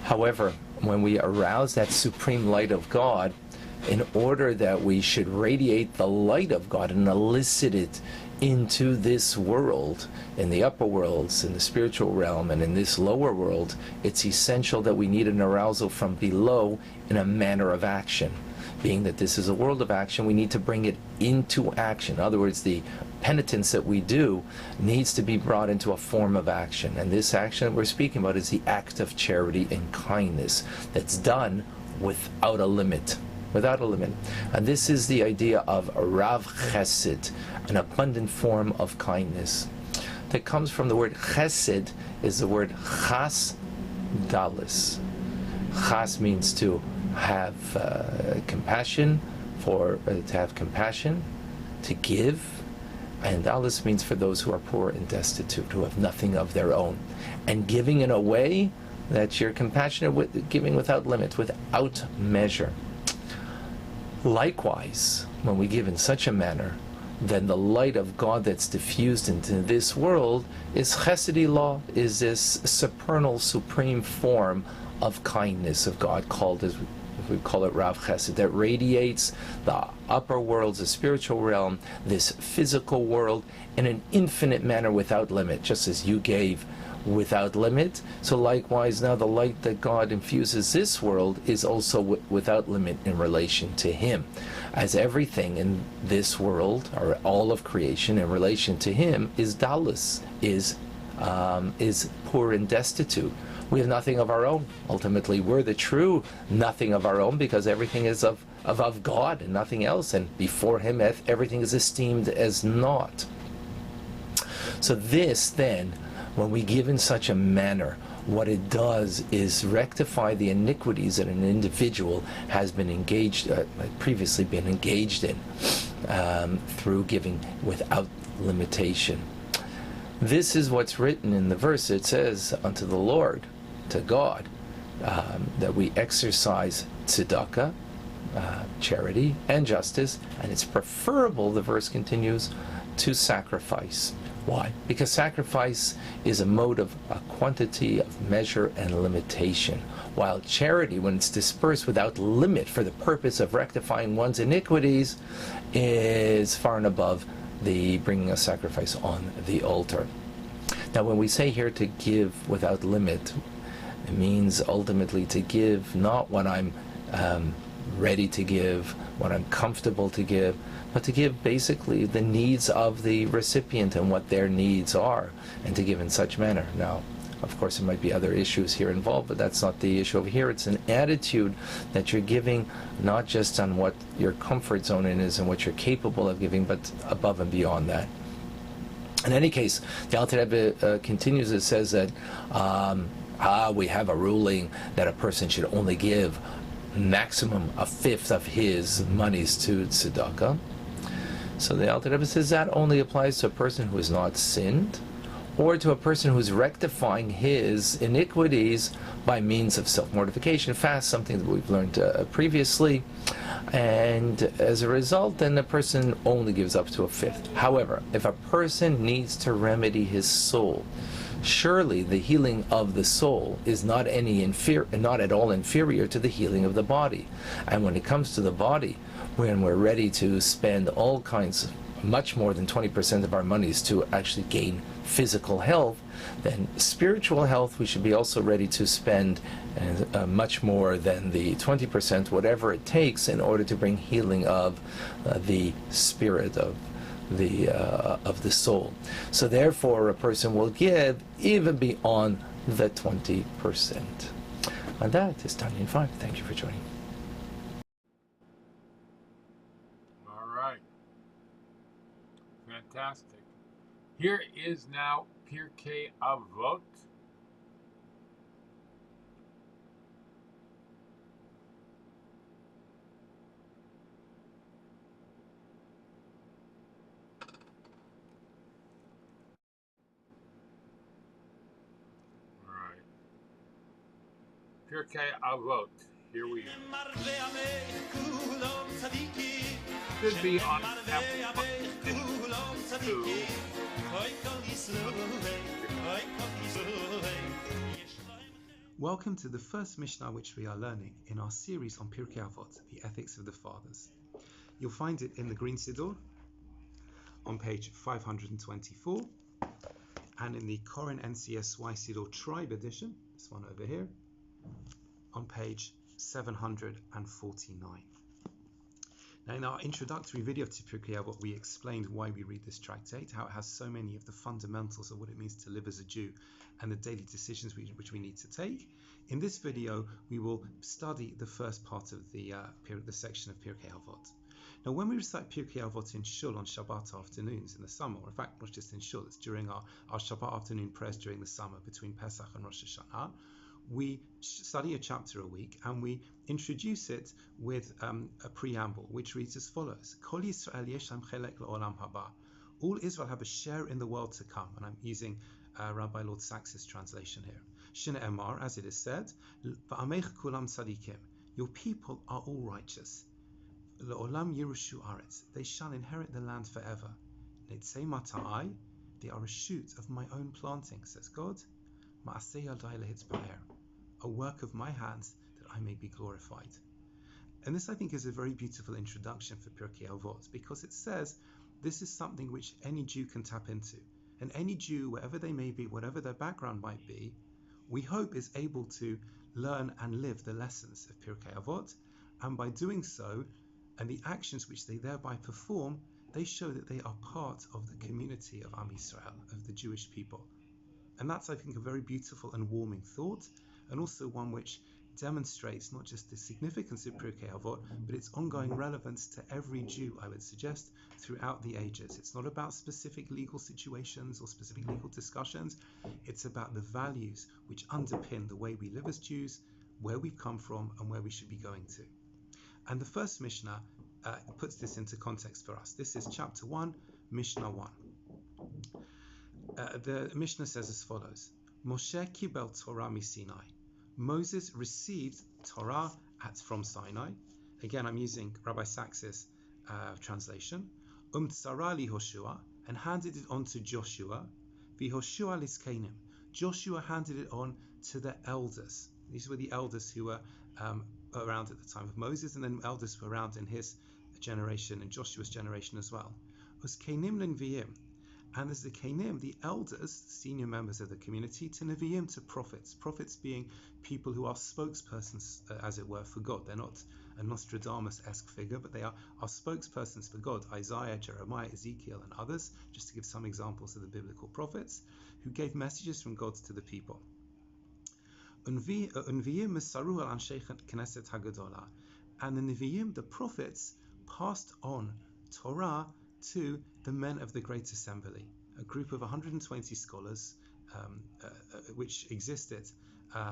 However, when we arouse that supreme light of God, in order that we should radiate the light of God and elicit it into this world, in the upper worlds, in the spiritual realm, and in this lower world, it's essential that we need an arousal from below in a manner of action. Being that this is a world of action, we need to bring it into action. In other words, the penitence that we do needs to be brought into a form of action. And this action that we're speaking about is the act of charity and kindness that's done without a limit. Without a limit. And this is the idea of Rav Chesed, an abundant form of kindness. That comes from the word Chesed, is the word Chas Dalis. Chas means to have compassion, to have compassion, to give, and Dalis means for those who are poor and destitute, who have nothing of their own. And giving in a way that you're compassionate, giving without limit, without measure. Likewise, when we give in such a manner, then the light of God that's diffused into this world is chesedi law, is this supernal, supreme form of kindness of God, called, as we call it, Rav Chesed, that radiates the upper worlds, the spiritual realm, this physical world, in an infinite manner without limit, just as you gave without limit. So likewise, now the light that God infuses this world is also without limit in relation to Him, as everything in this world, or all of creation, in relation to Him is dalus, is poor and destitute. We have nothing of our own. Ultimately, we're the true nothing of our own, because everything is of God and nothing else, and before Him everything is esteemed as naught. So this then, when we give in such a manner, what it does is rectify the iniquities that an individual has been previously been engaged in, through giving without limitation. This is what's written in the verse. It says, unto the Lord, to God, that we exercise tzedakah, charity, and justice, and it's preferable, the verse continues, to sacrifice. Why? Because sacrifice is a mode of a quantity, of measure, and limitation, while charity, when it's dispersed without limit for the purpose of rectifying one's iniquities, is far and above the bringing a sacrifice on the altar. Now, when we say here to give without limit, it means ultimately to give not what I'm ready to give, what I'm comfortable to give, but to give basically the needs of the recipient and what their needs are, and to give in such manner. Now, of course, there might be other issues here involved, but that's not the issue over here. It's an attitude that you're giving not just on what your comfort zone is and what you're capable of giving, but above and beyond that. In any case, the Alter Rebbe continues. It says that we have a ruling that a person should only give maximum a fifth of his monies to tzedakah. So the Alter Rebbe says that only applies to a person who has not sinned, or to a person who's rectifying his iniquities by means of self-mortification, fast, something that we've learned previously, and as a result, then the person only gives up to a fifth. However, if a person needs to remedy his soul, surely the healing of the soul is not at all inferior to the healing of the body. And when it comes to the body, when we're ready to spend all kinds, much more than 20% of our monies to actually gain physical health, then spiritual health we should be also ready to spend much more than the 20%, whatever it takes, in order to bring healing of the spirit, of the soul. So therefore a person will give even beyond the 20%. And that is Tanya 5. Thank you for joining. All right. Fantastic. Here is now Pirkei Avot. Pirkei Avot. Here we go. Should be on Welcome to the first Mishnah which we are learning in our series on Pirkei Avot, the ethics of the fathers. You'll find it in the Green Siddur on page 524 and in the Koren NCSY Siddur Tribe edition, this one over here, on page 749. Now, in our introductory video to Pirkei Avot, we explained why we read this tractate, how it has so many of the fundamentals of what it means to live as a Jew and the daily decisions which we need to take. In this video, we will study the first part of the section of Pirkei Avot. Now, when we recite Pirkei Avot in Shul on Shabbat afternoons in the summer, or in fact, not just in Shul, it's during our Shabbat afternoon prayers during the summer between Pesach and Rosh Hashanah, we study a chapter a week and we introduce it with a preamble which reads as follows: Kol Yisrael yesh lahem chelek le'olam haba. All Israel have a share in the world to come, and I'm using Rabbi Lord Sachs's translation here. Shine Emar, as it is said, Va'amech kulam tzadikim. Your people are all righteous. Le'olam yirushu aretz. They shall inherit the land forever. Teitzei mata'ai. They are a shoot of my own planting, says God. Ma'aseh yadai lehitzpaher. A work of my hands that I may be glorified. And this, I think, is a very beautiful introduction for Pirkei Avot, because it says this is something which any Jew can tap into. And any Jew, wherever they may be, whatever their background might be, we hope is able to learn and live the lessons of Pirkei Avot. And by doing so, and the actions which they thereby perform, they show that they are part of the community of Am Yisrael, of the Jewish people. And that's, I think, a very beautiful and warming thought, and also one which demonstrates not just the significance of Pirkei Avot, but its ongoing relevance to every Jew, I would suggest, throughout the ages. It's not about specific legal situations or specific legal discussions. It's about the values which underpin the way we live as Jews, where we've come from, and where we should be going to. And the first Mishnah puts this into context for us. This is chapter 1, Mishnah 1. The Mishnah says as follows: Moshe kibel Torah mi Sinai. Moses received Torah from Sinai. Again, I'm using Rabbi Sachs's translation. Tzara li Hoshua, and handed it on to Joshua. V'Hoshua liskenim. Joshua handed it on to the elders. These were the elders who were around at the time of Moses, and then elders were around in his generation and Joshua's generation as well. Uskenim l'Neviim. And there's the Kenim, the elders, senior members of the community, to Nevi'im, to prophets. Prophets being people who are spokespersons, as it were, for God. They're not a Nostradamus-esque figure, but they are spokespersons for God. Isaiah, Jeremiah, Ezekiel, and others, just to give some examples of the biblical prophets, who gave messages from God to the people. And the Nevi'im, the prophets, passed on Torah to the men of the Great Assembly, a group of 120 scholars which existed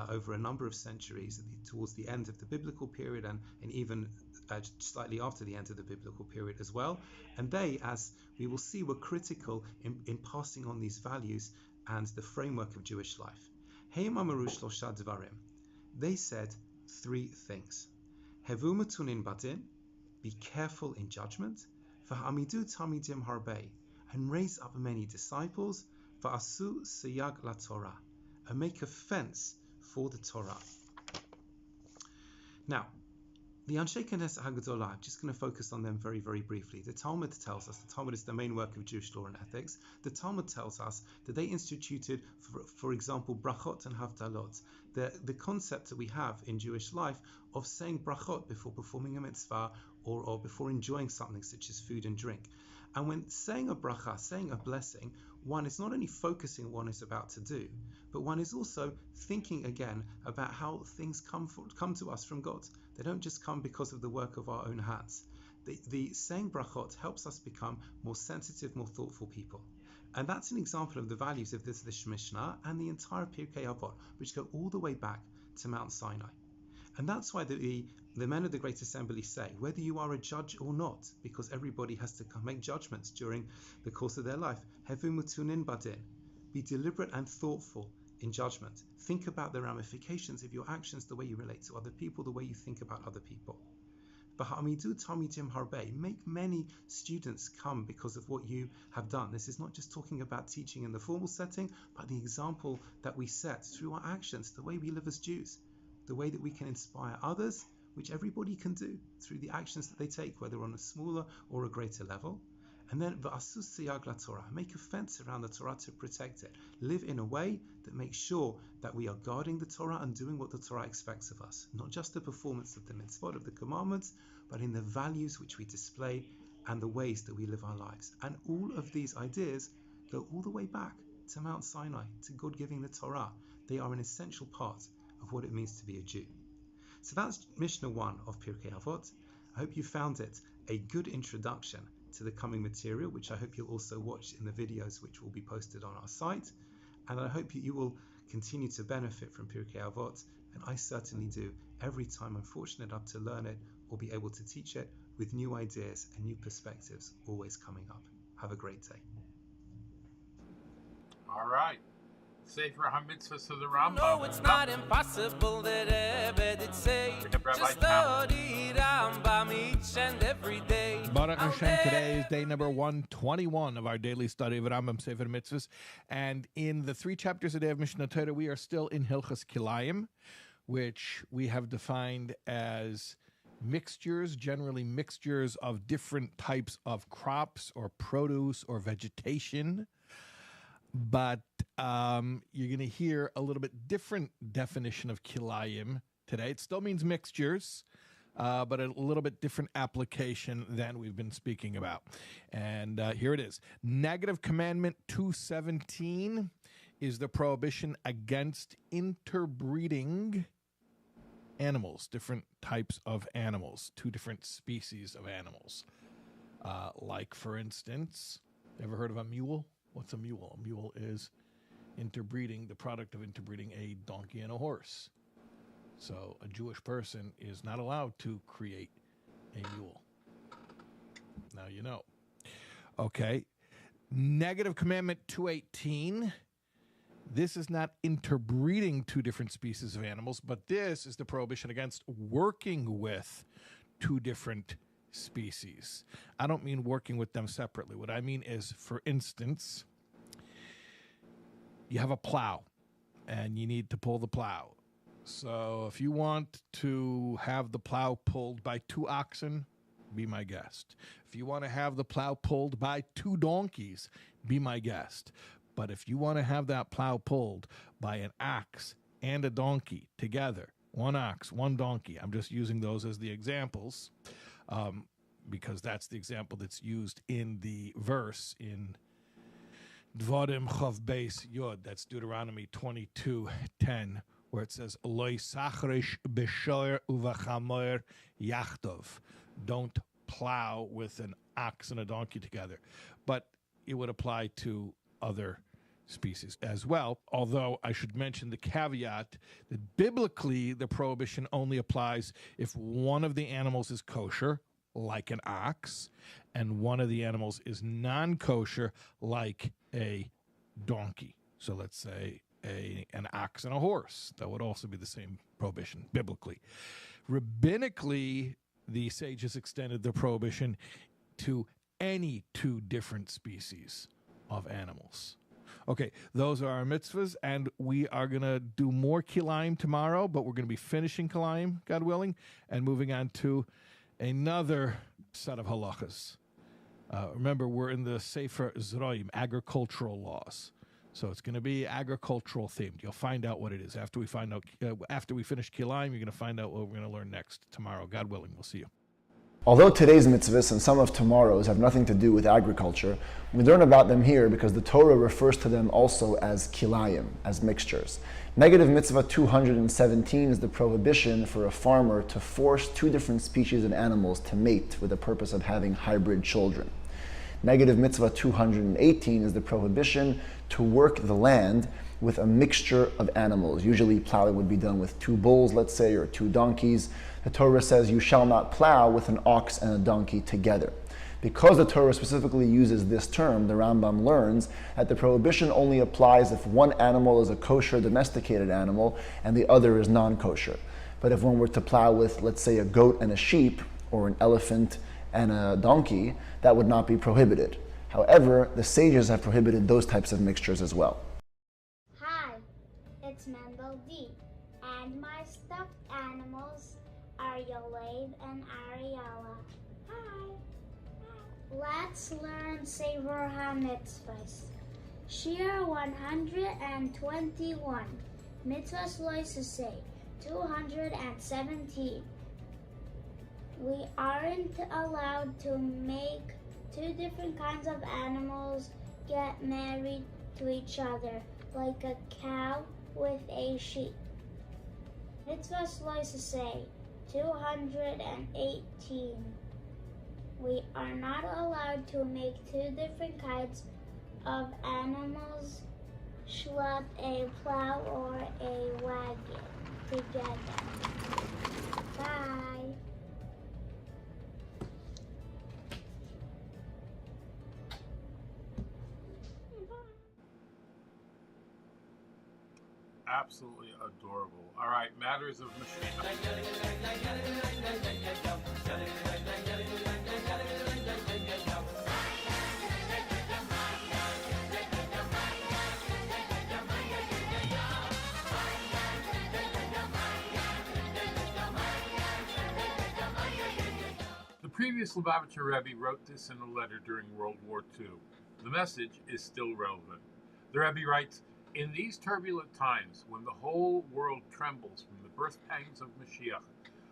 over a number of centuries towards the end of the biblical period and even slightly after the end of the biblical period as well. And they, as we will see, were critical in passing on these values and the framework of Jewish life. They said three things. Hevu matunin badin, be careful in judgment. V'ha'amidu tamidim harbei, and raise up many disciples. V'asu siyag la Torah, and make a fence for the Torah. Now, the Anshe Knesset HaGedolah, I'm just going to focus on them very, very briefly. The Talmud tells us, the Talmud is the main work of Jewish law and ethics. The Talmud tells us that they instituted, for example, brachot and havdalot, the concept that we have in Jewish life of saying brachot before performing a mitzvah or before enjoying something such as food and drink. And when saying a bracha, saying a blessing, one is not only focusing on what one is about to do, but one is also thinking again about how things come to us from God. They don't just come because of the work of our own hands. The saying brachot helps us become more sensitive, more thoughtful people. And that's an example of the values of this Mishnah and the entire Pirkei Avot, which go all the way back to Mount Sinai. And that's why the men of the Great Assembly say, whether you are a judge or not, because everybody has to make judgments during the course of their life, Hevu mutunin badin, be deliberate and thoughtful in judgment. Think about the ramifications of your actions, the way you relate to other people, the way you think about other people. Make many students come because of what you have done. This is not just talking about teaching in the formal setting, but the example that we set through our actions, the way we live as Jews, the way that we can inspire others, which everybody can do through the actions that they take, whether on a smaller or a greater level. And then Torah, make a fence around the Torah to protect it. Live in a way that makes sure that we are guarding the Torah and doing what the Torah expects of us. Not just the performance of the mitzvot, of the commandments, but in the values which we display and the ways that we live our lives. And all of these ideas go all the way back to Mount Sinai, to God giving the Torah. They are an essential part of what it means to be a Jew. So that's Mishnah 1 of Pirkei Avot. I hope you found it a good introduction to the coming material, which I hope you'll also watch in the videos which will be posted on our site. And I hope you will continue to benefit from Pirkei Avot, and I certainly do every time I'm fortunate enough to learn it or be able to teach it, with new ideas and new perspectives always coming up. Have a great day. All right. Sefer HaMitzvahs of the Rambam. No, it's not impossible that Rebbe did say. Just study Rambam each and every day. Baruch Hashem, today is day number 121 of our daily study of Rambam Sefer Mitzvahs. And in the 3 chapters a day of Mishnah Torah, we are still in Hilchas Kilayim, which we have defined as mixtures, generally mixtures of different types of crops or produce or vegetation. But you're going to hear a little bit different definition of kilayim today. It still means mixtures, but a little bit different application than we've been speaking about. And here it is. Negative Commandment 217 is the prohibition against interbreeding animals, different types of animals, 2 different species of animals. Like, for instance, ever heard of a mule? What's a mule? A mule is interbreeding, the product of interbreeding a donkey and a horse. So a Jewish person is not allowed to create a mule. Now you know. Okay. Negative Commandment 218. This is not interbreeding 2 different species of animals, but this is the prohibition against working with 2 different species. I don't mean working with them separately. What I mean is, for instance, you have a plow and you need to pull the plow. So if you want to have the plow pulled by 2 oxen, be my guest. If you want to have the plow pulled by 2 donkeys, be my guest. But if you want to have that plow pulled by an ox and a donkey together, 1 ox, 1 donkey, I'm just using those as the examples, because that's the example that's used in the verse in Dvarim Chav Beis Yod, that's Deuteronomy 22:10, where it says, Lo sachrish b'shoyer uvachamoyer yachtov. Don't plow with an ox and a donkey together. But it would apply to other species as well, although I should mention the caveat that biblically the prohibition only applies if one of the animals is kosher, like an ox, and one of the animals is non-kosher, like a donkey. So let's say an ox and a horse. That would also be the same prohibition biblically. Rabbinically, the sages extended the prohibition to any 2 different species of animals. Okay, those are our mitzvahs, and we are going to do more kilayim tomorrow, but we're going to be finishing kilayim, God willing, and moving on to another set of halachas. Remember, we're in the Sefer Zroim, agricultural laws. So it's going to be agricultural themed. You'll find out what it is. After we finish kilayim, you're going to find out what we're going to learn next tomorrow. God willing, we'll see you. Although today's mitzvahs and some of tomorrow's have nothing to do with agriculture, we learn about them here because the Torah refers to them also as kilayim, as mixtures. Negative mitzvah 217 is the prohibition for a farmer to force 2 different species of animals to mate with the purpose of having hybrid children. Negative mitzvah 218 is the prohibition to work the land with a mixture of animals. Usually plowing would be done with 2 bulls, let's say, or 2 donkeys. The Torah says you shall not plow with an ox and a donkey together. Because the Torah specifically uses this term, the Rambam learns that the prohibition only applies if one animal is a kosher domesticated animal and the other is non-kosher. But if one were to plow with, let's say, a goat and a sheep, or an elephant and a donkey, that would not be prohibited. However, the sages have prohibited those types of mixtures as well. Hi, it's Mendel D, and my stuffed animals are Yolev and Ariella. Hi. Let's learn Sefer HaMitzvahs. Shir 121, Mitzvahs Loisasei, 217. We aren't allowed to make 2 different kinds of animals get married to each other, like a cow with a sheep. Mitzvahs Loisasei, 218. We are not allowed to make 2 different kinds of animals, schlep, a plow, or a wagon together. Bye. Absolutely adorable. All right, matters of Mashiach. The previous Lubavitcher Rebbe wrote this in a letter during World War II. The message is still relevant. The Rebbe writes, "In these turbulent times, when the whole world trembles from the birth pangs of Mashiach,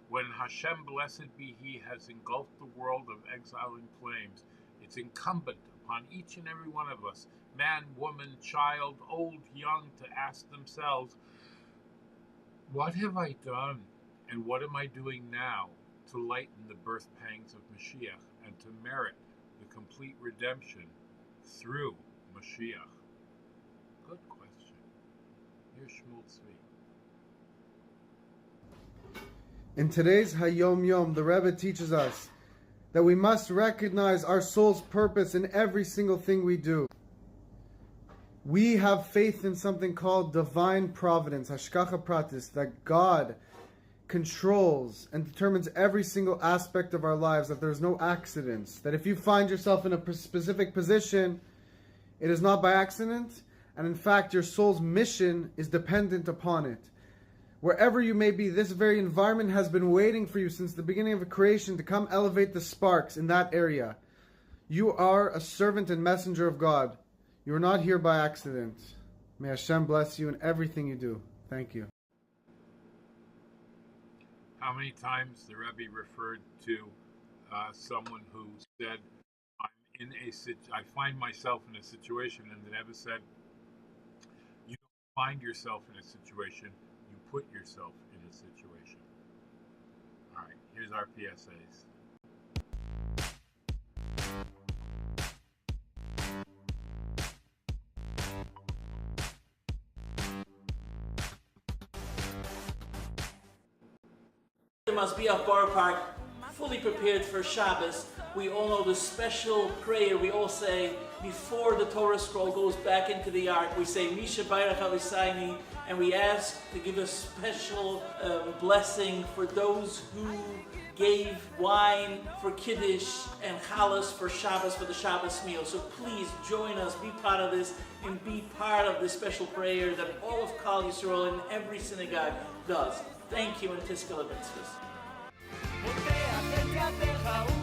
when Hashem, blessed be He, has engulfed the world of exile in flames, it's incumbent upon each and every one of us, man, woman, child, old, young, to ask themselves, what have I done and what am I doing now to lighten the birth pangs of Mashiach and to merit the complete redemption through Mashiach?" Good question. Here's Shmuel Tzvi. In today's HaYom, the Rebbe teaches us that we must recognize our soul's purpose in every single thing we do. We have faith in something called divine providence, Hashgacha Pratis, that God controls and determines every single aspect of our lives, that there's no accidents, that if you find yourself in a specific position, it is not by accident, and in fact your soul's mission is dependent upon it. Wherever you may be, this very environment has been waiting for you since the beginning of creation to come elevate the sparks in that area. You are a servant and messenger of God. You are not here by accident. May Hashem bless you in everything you do. Thank you. How many times the Rebbe referred to someone who said, I find myself in a situation, and the Rebbe said, you don't find yourself in a situation, you put yourself in a situation. All right, here's our PSAs. There must be a bar park fully prepared for Shabbos. We all know the special prayer we all say before the Torah scroll goes back into the ark. We say Misha Bayrach Alisayni, and we ask to give a special blessing for those who gave wine for Kiddush and Chalas for Shabbos, for the Shabbos meal. So please join us, be part of this, and be part of this special prayer that all of Kal Yisrael in every synagogue does. Thank you, and Tiskal Mitzvahs.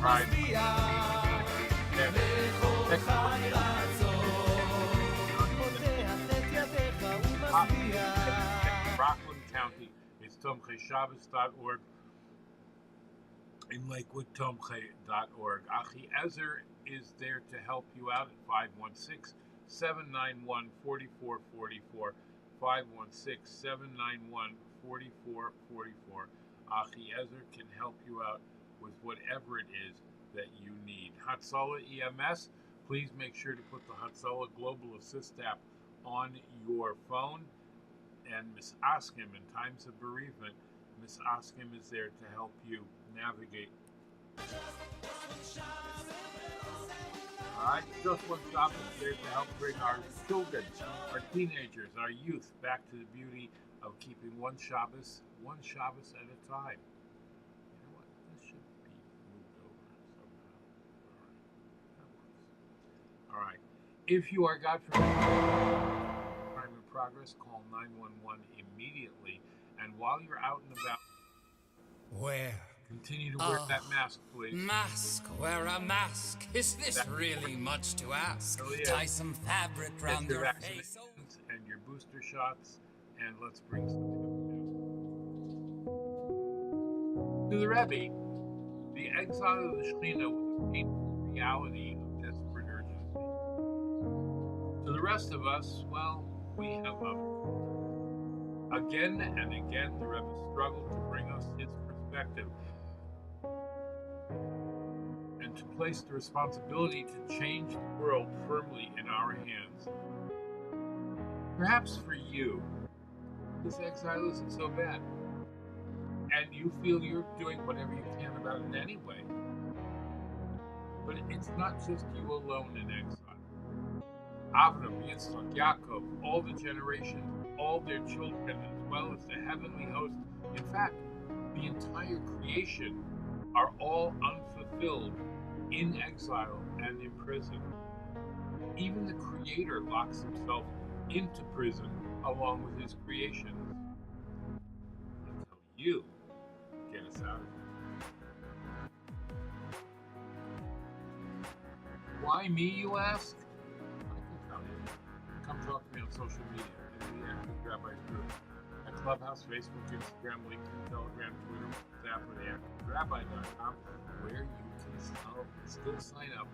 Right. Rockland County is tomcheyshabbos.org. In Lakewood, tomchey.org. Achi Ezer is there to help you out at 516-791-4444. 516-791-4444. Achi Ezer can help you out with whatever it is that you need. Hatzalah EMS, please make sure to put the Hatzalah Global Assist app on your phone. And Miss Askim, in times of bereavement, Miss Askim is there to help you navigate. All right, just one stop is there to help bring our children, our teenagers, our youth back to the beauty of keeping one Shabbos at a time. You know what? This should be moved over somehow. All right. If you are, God forbid, crime in progress, call 911 immediately. And while you're out and about, continue to wear that mask, please. Wear a mask. Is this really much to ask? Tie some fabric around your face. And your booster shots, and let's bring some to the Rebbe. The exile of the Shekhinah was a painful reality of desperate urgency. To the rest of us, well, we have others. Again and again, the Rebbe struggled to bring us his perspective and to place the responsibility to change the world firmly in our hands. Perhaps for you, this exile isn't so bad, and you feel you're doing whatever you can about it anyway. But it's not just you alone in exile. Avram, Yitzchak, Yaakov, all the generations, all their children, as well as the heavenly host, in fact, the entire creation, are all unfulfilled, in exile and in prison. Even the Creator locks himself into prison along with his creation until you get us out of it. Why me, you ask? I can tell you. Come talk to me on social media in the Active Rabbis group at Clubhouse, Facebook, Instagram, LinkedIn, Telegram, Twitter, WhatsApp, or the ActiveRabbi.com, where you can still sign up.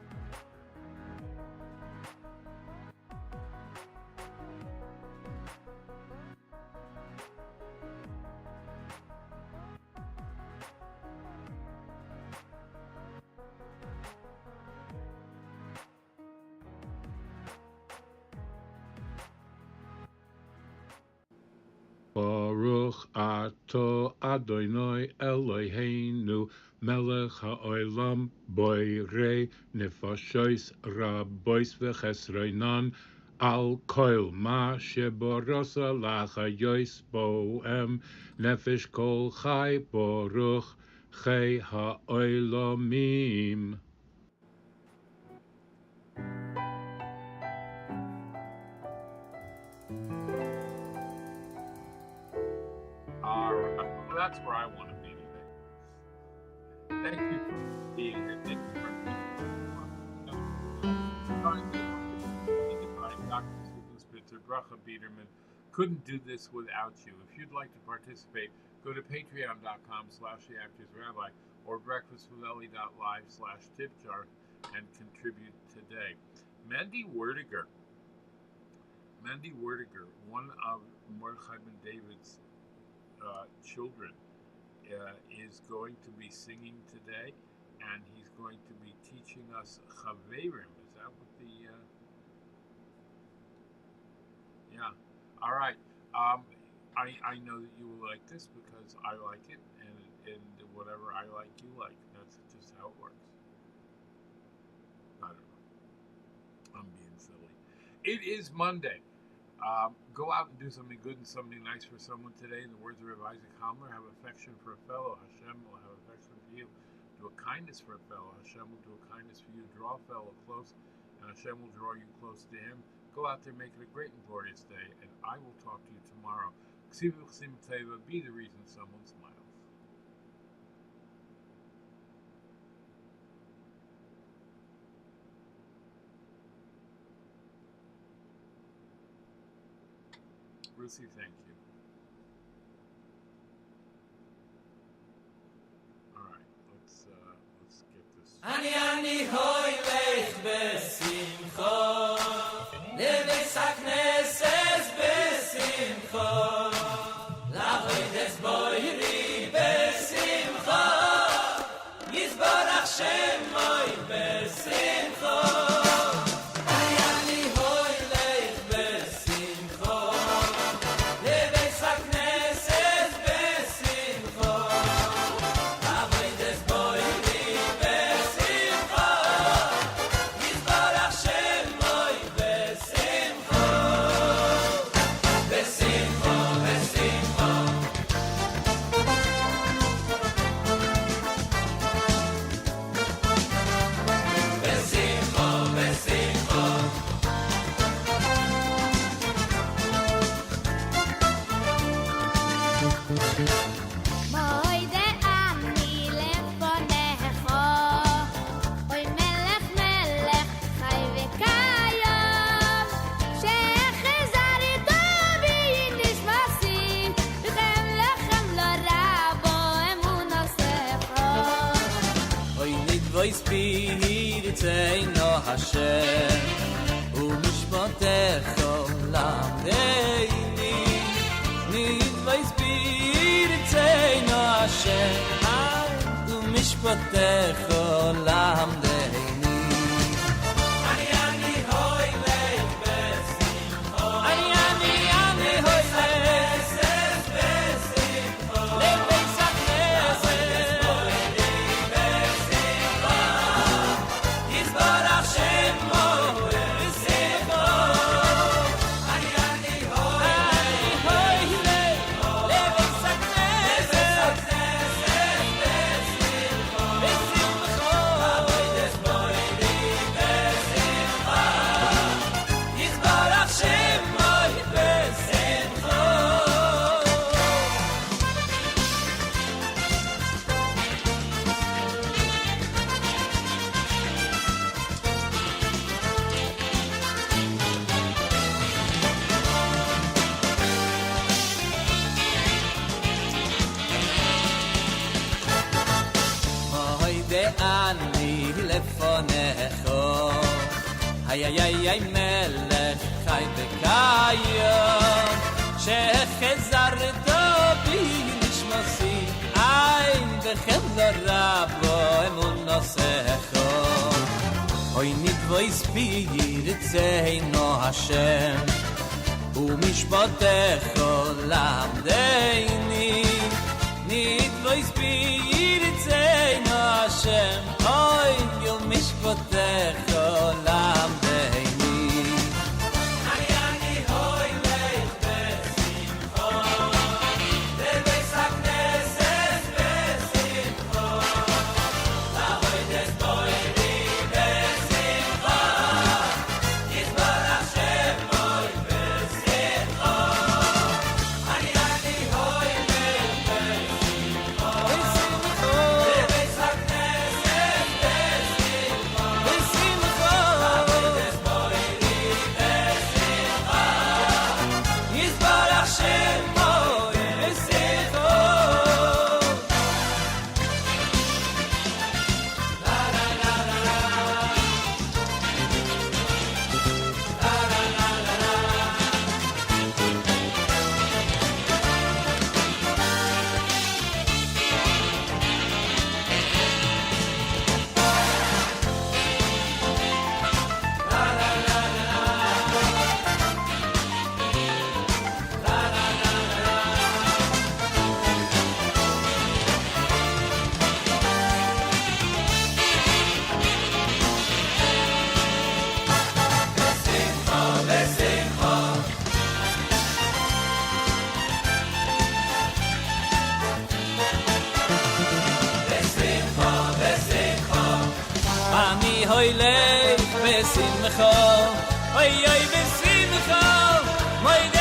Baruch ato Adonai Eloheinu melech ha'olam boirei nefashos rabois v'chesronan al kol ma sheborasa lachayos boem nefesh kol chai baruch chai ha'olamim. That's where I want to be today. Thank you for being here. Thank you for being here. Dr. Spitzer, Bracha, Biederman couldn't do this without you. If you'd like to participate, go to patreon.com/theactorsrabbi or breakfastwithelli.live/tipjar and contribute today. Mandy Werdiger, one of Mordechai ben David's children, is going to be singing today, and he's going to be teaching us Chaverim. Is that what the... Yeah. All right. I know that you will like this because I like it, and whatever I like, you like. That's just how it works. I don't know. I'm being silly. It is Monday. Go out and do something good and something nice for someone today. In the words of Rabbi Isaac Hamler, have affection for a fellow. Hashem will have affection for you. Do a kindness for a fellow. Hashem will do a kindness for you. Draw a fellow close, and Hashem will draw you close to him. Go out there, make it a great and glorious day, and I will talk to you tomorrow. Be the reason someone smiles. Ruthie, thank you. All right, let's get this. Ani hoy lech besimcha, leves hakneses besimcha, lavodes boyri besimcha, yizbarach shemoy besimcha. Teitzei Hashem u'mishpatecho lamdeini nidvais Teitzei Hashem u'mishpatecho lamdeini ani hoy leich besimcho ani hoy leich besimcho lebeis ay melech chai bekayom shechezarto bi nishmasi ay bechem rabo emunosecho oy nidvois Teitzei Hashem u'mishpatecho lamdeini nidvois Teitzei Hashem oy u'mishpatecho lamdeini hoy leich besimcho oy besimcho moy